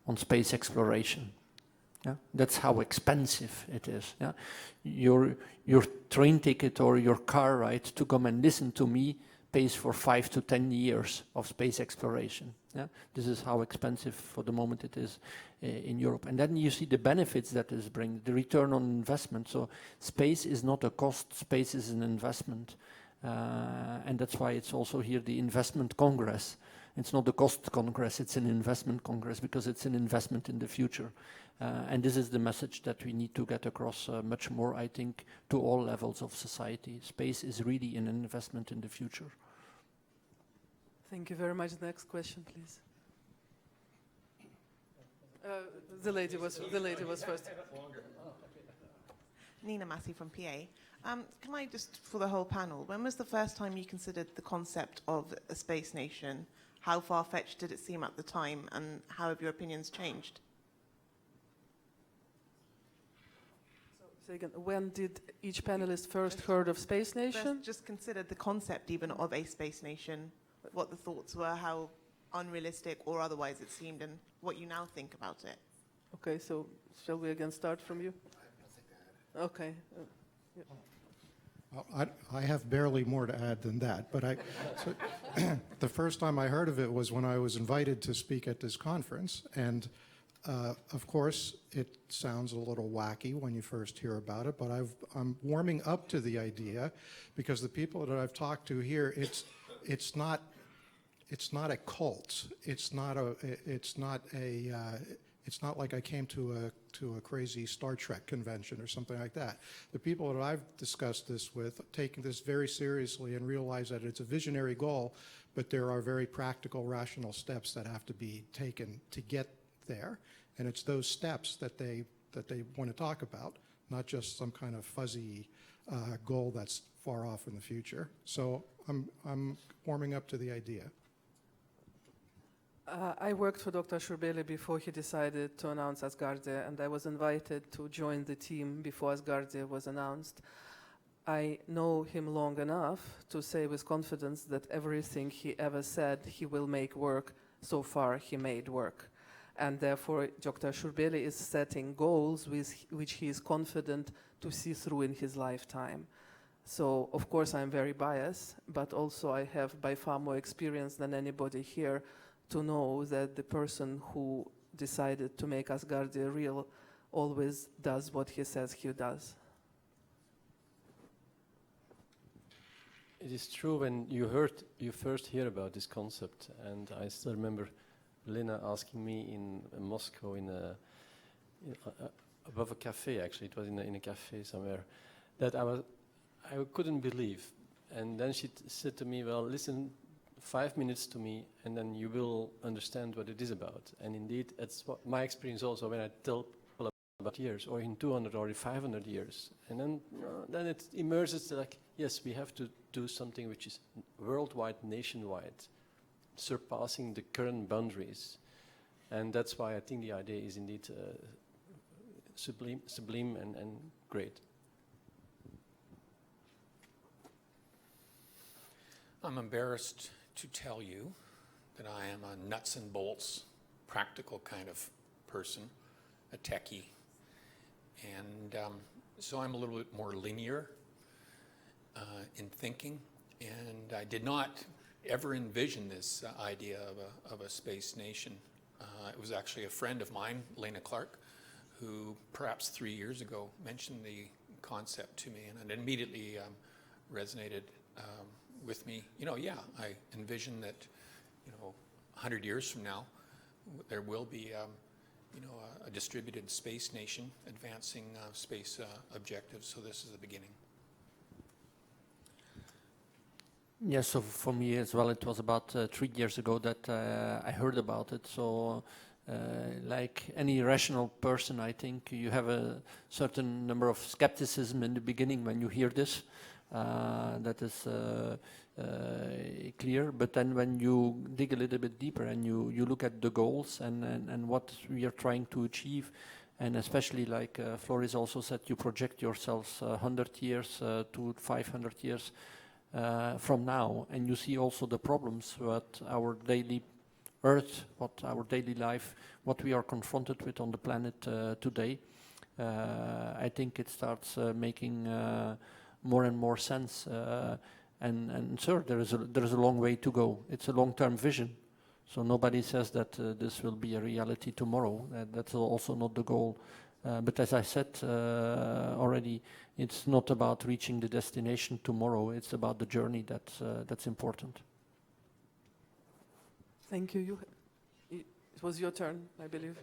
on space exploration. Yeah? That's how expensive it is. Yeah? Your train ticket or your car ride to come and listen to me pays for 5 to 10 years of space exploration. Yeah? This is how expensive for the moment it is in Europe. And then you see the benefits that this brings, the return on investment. So space is not a cost, space is an investment. And that's why it's also here the investment congress. It's not the cost congress, it's an investment congress because it's an investment in the future. And this is the message that we need to get across much more, I think, to all levels of society. Space is really an investment in the future. Thank you very much. Next question, please. The lady was first. Nina Massey from PA. Can I just, for the whole panel, when was the first time you considered the concept of a space nation? How far-fetched did it seem at the time, and how have your opinions changed? So again, when did each panelist first heard of space nation? First just considered the concept even of a space nation, what the thoughts were, how unrealistic or otherwise it seemed, and what you now think about it. Okay, so shall we again start from you? Okay. Yeah. Well, I have barely more to add than that, but the first time I heard of it was when I was invited to speak at this conference, and of course it sounds a little wacky when you first hear about it, but I'm warming up to the idea because the people that I've talked to here, it's not a cult. It's not like I came to a crazy Star Trek convention or something like that. The people that I've discussed this with taking this very seriously and realize that it's a visionary goal, but there are very practical, rational steps that have to be taken to get there. And it's those steps that they want to talk about, not just some kind of fuzzy goal that's far off in the future. So I'm warming up to the idea. I worked for Dr. Shurbeli before he decided to announce Asgardia, and I was invited to join the team before Asgardia was announced. I know him long enough to say with confidence that everything he ever said he will make work, so far he made work. And therefore, Dr. Shurbeli is setting goals which he is confident to see through in his lifetime. So, of course, I'm very biased, but also I have by far more experience than anybody here to know that the person who decided to make Asgardia real always does what he says he does. It is true when you first hear about this concept, and I still remember Lena asking me in Moscow above a cafe, actually, it was in a cafe somewhere, that I couldn't believe. And then she said to me, well, listen, 5 minutes to me, and then you will understand what it is about. And indeed, that's what my experience also when I tell people about years, or in 200 or in 500 years. And then it emerges like, yes, we have to do something which is worldwide, nationwide, surpassing the current boundaries. And that's why I think the idea is indeed sublime and great. I'm embarrassed to tell you that I am a nuts and bolts, practical kind of person, a techie. And so I'm a little bit more linear in thinking. And I did not ever envision this idea of a space nation. It was actually a friend of mine, Lena Clark, who perhaps 3 years ago mentioned the concept to me, and it immediately resonated with me. I envision that, 100 years from now, there will be, a distributed space nation advancing space objectives. So this is the beginning. Yes, so for me as well, it was about 3 years ago that I heard about it. So like any rational person, I think you have a certain number of skepticism in the beginning when you hear this. That is clear, but then when you dig a little bit deeper and you look at the goals and what we are trying to achieve, And especially, like Floris also said, you project yourselves 100 years to 500 years from now, and you see also the problems that our daily Earth, what our daily life, what we are confronted with on the planet today. I think it starts making more and more sense. And sure, there is a long way to go. It's a long-term vision. So nobody says that this will be a reality tomorrow. That's also not the goal. But as I said already, it's not about reaching the destination tomorrow. It's about the journey that's important. Thank you. It was your turn, I believe.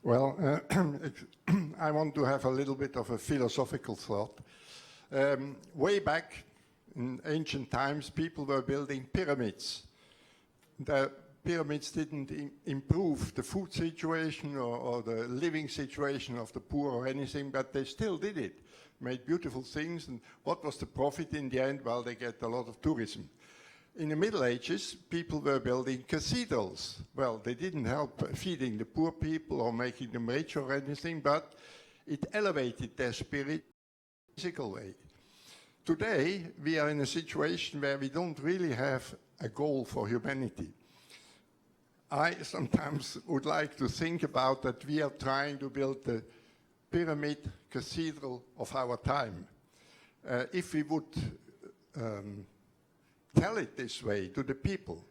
Well, I want to have a little bit of a philosophical thought. Way back in ancient times, people were building pyramids. The pyramids didn't improve the food situation or the living situation of the poor or anything, but they still did it, made beautiful things. And what was the profit in the end? Well, they get a lot of tourism. In the Middle Ages, people were building cathedrals. Well, they didn't help feeding the poor people or making them rich or anything, but it elevated their spirit in a physical way. Today, we are in a situation where we don't really have a goal for humanity. I sometimes would like to think about that we are trying to build the pyramid cathedral of our time. If we would tell it this way to the people,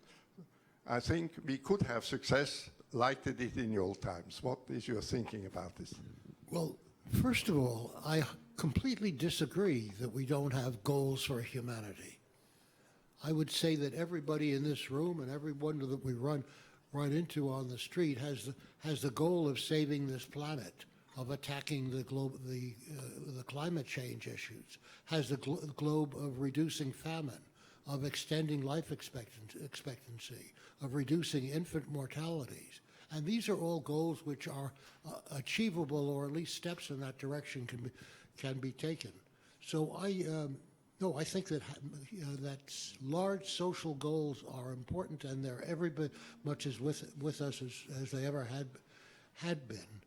I think we could have success like they did in the old times. What is your thinking about this? Well, first of all, I completely disagree that we don't have goals for humanity. I would say that everybody in this room and everyone that we run into on the street has the goal of saving this planet, of attacking the climate change issues, has the globe of reducing famine, of extending life expectancy, of reducing infant mortalities. And these are all goals which are achievable, or at least steps in that direction can be taken. So I think that that large social goals are important, and they're every bit much as with us as they ever had been.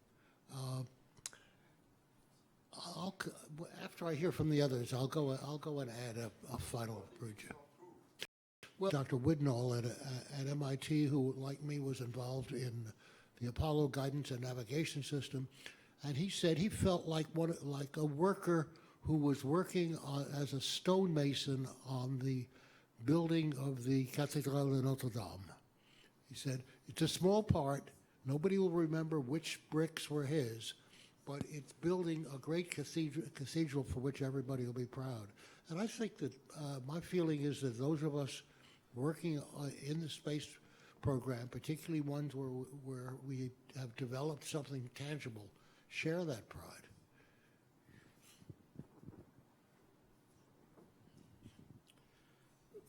After I hear from the others, I'll go and add a final bridge. Well, Dr. Widnall at MIT, who, like me, was involved in the Apollo guidance and navigation system, and he said he felt like a worker who was working as a stonemason on the building of the Cathédrale de Notre Dame. He said, it's a small part, nobody will remember which bricks were his, but it's building a great cathedral for which everybody will be proud. And I think that my feeling is that those of us working in the space program, particularly ones where we have developed something tangible, share that pride.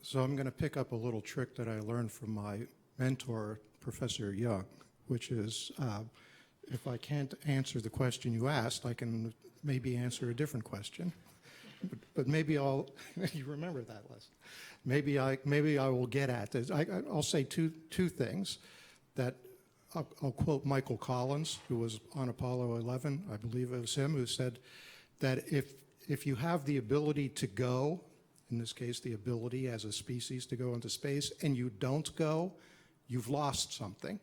So I'm going to pick up a little trick that I learned from my mentor, Professor Young, which is if I can't answer the question you asked, I can maybe answer a different question. But maybe you remember that lesson. Maybe I will get at this. I'll say two things that I'll quote Michael Collins, who was on Apollo 11. I believe it was him who said that if you have the ability to go, in this case the ability as a species to go into space, and you don't go, you've lost something.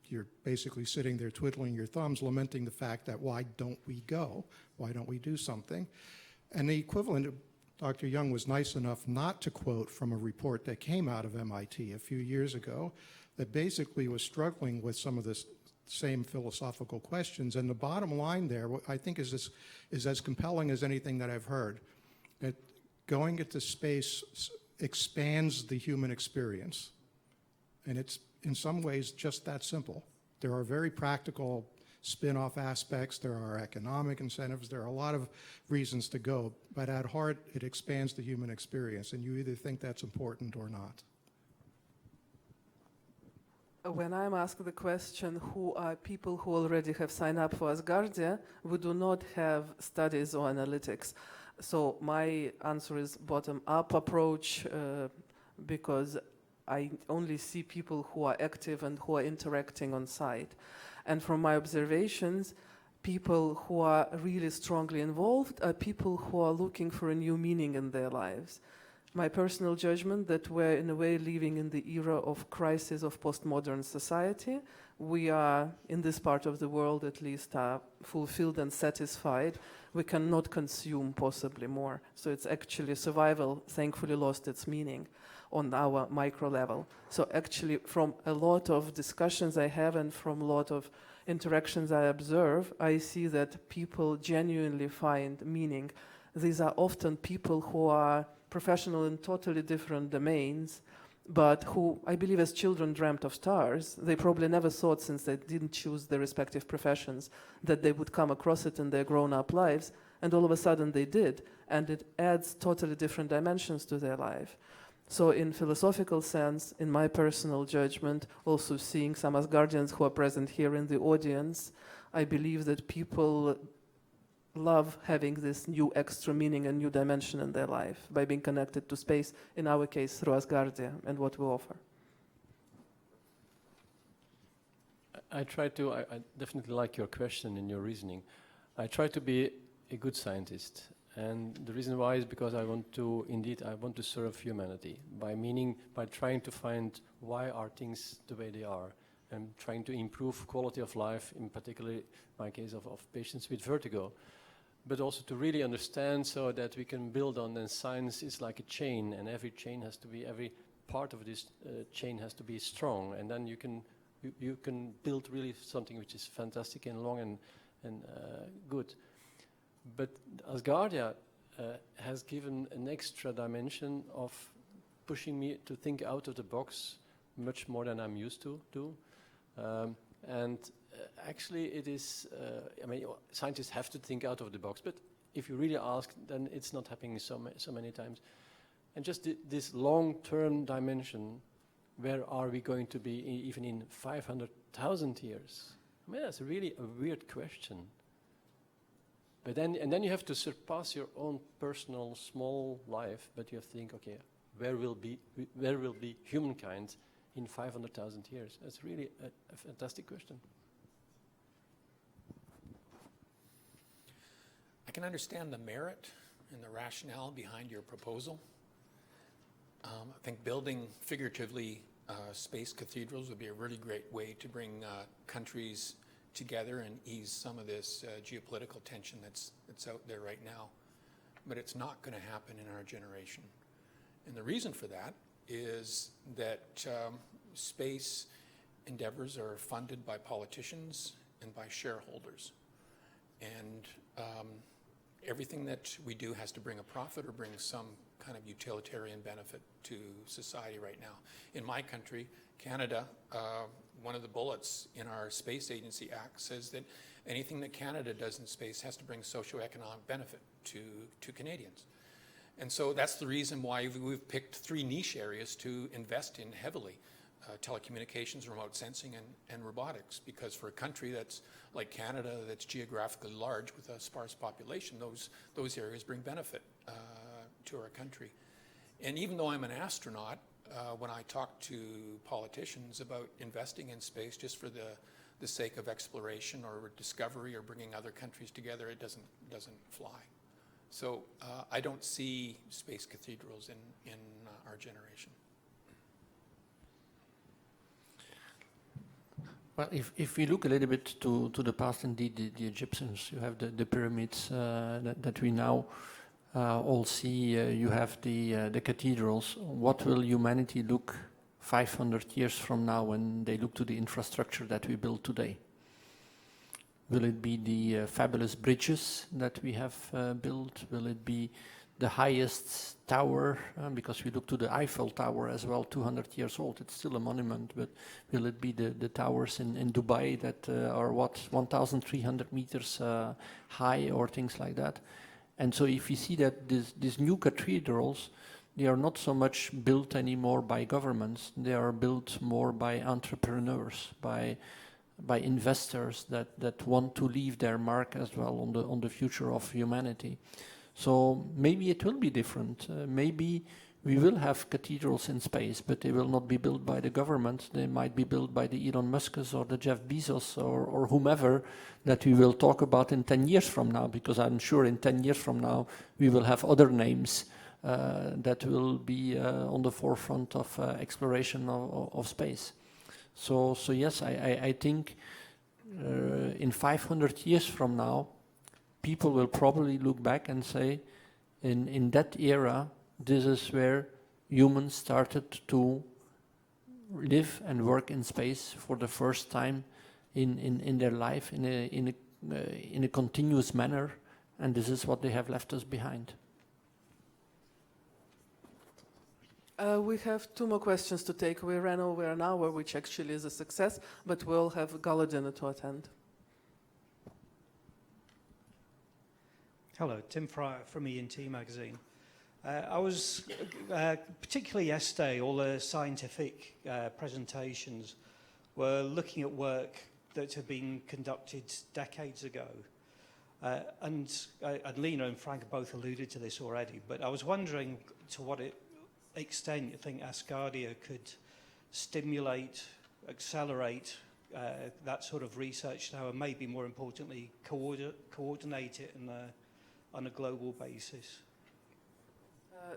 You're basically sitting there twiddling your thumbs, lamenting the fact that why don't we go? Why don't we do something? And the equivalent, Dr. Young was nice enough not to quote from a report that came out of MIT a few years ago that basically was struggling with some of the same philosophical questions. And the bottom line there, what I think is as compelling as anything that I've heard, that going into space expands the human experience. And it's in some ways just that simple. There are very practical spin-off aspects, there are economic incentives, there are a lot of reasons to go, but at heart it expands the human experience, and you either think that's important or not. When I'm asked the question, who are people who already have signed up for Asgardia, we do not have studies or analytics. So my answer is bottom-up approach, because I only see people who are active and who are interacting on site. And from my observations, people who are really strongly involved are people who are looking for a new meaning in their lives. My personal judgment that we're in a way living in the era of crisis of postmodern society. We are, in this part of the world at least, fulfilled and satisfied. We cannot consume possibly more. So it's actually survival thankfully lost its meaning on our micro level. So actually from a lot of discussions I have and from a lot of interactions I observe, I see that people genuinely find meaning. These are often people who are professional in totally different domains, but who, I believe, as children dreamt of stars. They probably never thought, since they didn't choose their respective professions, that they would come across it in their grown-up lives, and all of a sudden they did, and it adds totally different dimensions to their life. So in philosophical sense, in my personal judgment, also seeing some Asgardians who are present here in the audience, I believe that people love having this new extra meaning and new dimension in their life by being connected to space, in our case through Asgardia and what we offer. I definitely like your question and your reasoning. I try to be a good scientist, and the reason why is because I want to serve humanity by trying to find why are things the way they are, and trying to improve quality of life, in particular my case of patients with vertigo. But also to really understand so that we can build on, and science is like a chain, and every part of this chain has to be strong, and then you can build really something which is fantastic and long and good. But Asgardia has given an extra dimension of pushing me to think out of the box much more than I'm used to do. Actually, it is, scientists have to think out of the box, but if you really ask, then it's not happening so many times. And just this long-term dimension, where are we going to be even in 500,000 years? That's really a weird question. But then you have to surpass your own personal small life, but you have to think, okay, where will be humankind in 500,000 years? That's really a fantastic question. I can understand the merit and the rationale behind your proposal. I think building, figuratively, space cathedrals would be a really great way to bring countries together and ease some of this geopolitical tension that's out there right now. But it's not going to happen in our generation. And the reason for that is that space endeavors are funded by politicians and by shareholders. And everything that we do has to bring a profit or bring some kind of utilitarian benefit to society right now. In my country, Canada, one of the bullets in our Space Agency Act says that anything that Canada does in space has to bring socioeconomic benefit to Canadians. And so that's the reason why we've picked 3 niche areas to invest in heavily. Telecommunications, remote sensing, and robotics, because for a country that's like Canada, that's geographically large with a sparse population, those areas bring benefit to our country. And even though I'm an astronaut, when I talk to politicians about investing in space just for the sake of exploration or discovery or bringing other countries together, it doesn't fly. So I don't see space cathedrals in our generation. Well, if we look a little bit to the past, indeed, the Egyptians, you have the pyramids that we now all see, you have the cathedrals. What will humanity look 500 years from now when they look to the infrastructure that we build today? Will it be the fabulous bridges that we have built? Will it be the highest tower? Because we look to the Eiffel Tower as well, 200 years old. It's still a monument, but will it be the towers in Dubai that are 1,300 meters high or things like that? And so if you see that these new cathedrals, they are not so much built anymore by governments. They are built more by entrepreneurs, by investors that want to leave their mark as well on the future of humanity. So maybe it will be different. Maybe we will have cathedrals in space, but they will not be built by the government. They might be built by the Elon Musks or the Jeff Bezos or whomever that we will talk about in 10 years from now, because I'm sure in 10 years from now we will have other names that will be on the forefront of exploration of space. So yes, I think in 500 years from now, people will probably look back and say, in that era, this is where humans started to live and work in space for the first time in their life in a continuous manner, and this is what they have left us behind. We have 2 more questions to take. We ran over an hour, which actually is a success, but we'll have gala dinner to attend. Hello, Tim Fryer from ENT magazine. I was, particularly yesterday, all the scientific presentations were looking at work that had been conducted decades ago. And Lena and Frank both alluded to this already, but I was wondering to what extent you think Asgardia could stimulate, accelerate that sort of research now, and maybe more importantly, coordinate it on a global basis.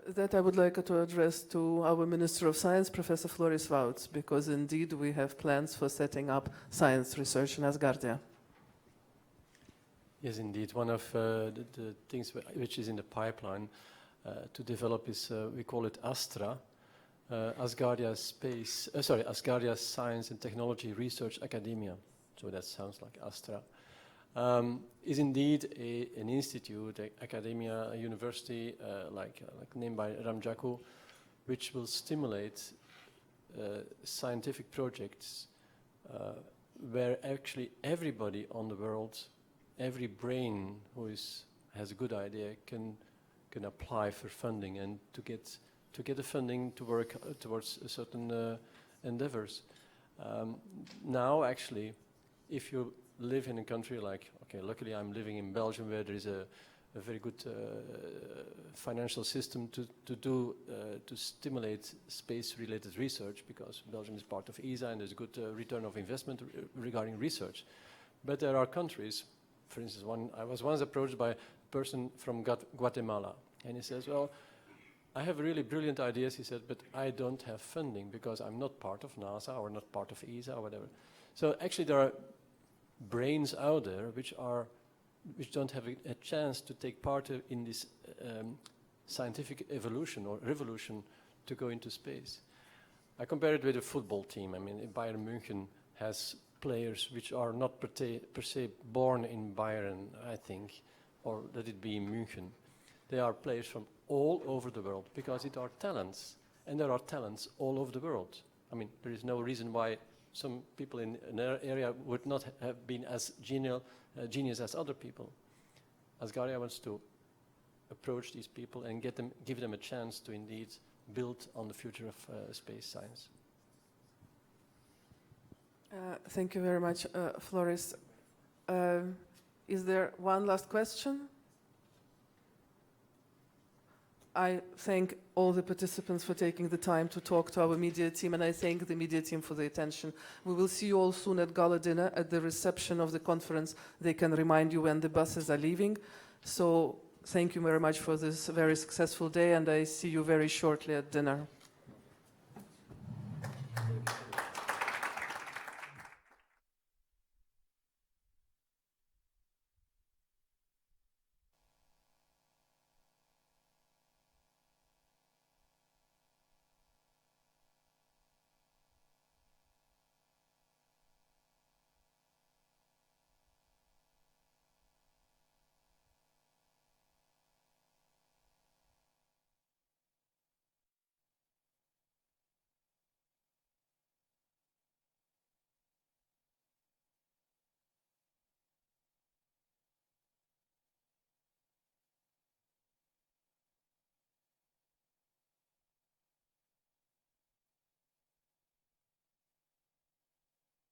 That I would like to address to our Minister of Science, Professor Floris Woutz, because indeed we have plans for setting up science research in Asgardia. Yes, indeed. One of the things which is in the pipeline to develop is, we call it ASTRA, Asgardia Science and Technology Research Academia. So that sounds like ASTRA. Is indeed an institute, academia, a university, like named by Ramjaku, which will stimulate scientific projects where actually everybody on the world, every brain who has a good idea can apply for funding and to get the funding to work towards a certain endeavors. Now, actually, if you live in a country like, okay, luckily I'm living in Belgium, where there is a very good financial system to stimulate space-related research, because Belgium is part of ESA and there's a good return of investment regarding research. But there are countries, for instance, I was once approached by a person from Guatemala, and he says, well, I have really brilliant ideas, he said, but I don't have funding because I'm not part of NASA or not part of ESA or whatever. So actually there are brains out there which don't have a chance to take part in this scientific evolution or revolution to go into space. I compare it with a football team. I mean, Bayern München has players which are not per se born in Bayern, I think, or let it be in München. They are players from all over the world because it are talents, and there are talents all over the world. I mean, there is no reason why some people in an area would not have been as genius as other people. Asgardia wants to approach these people and give them a chance to indeed build on the future of space science. Thank you very much, Floris. Is there one last question? I thank all the participants for taking the time to talk to our media team, and I thank the media team for the attention. We will see you all soon at gala dinner. At the reception of the conference, they can remind you when the buses are leaving. So thank you very much for this very successful day, and I see you very shortly at dinner.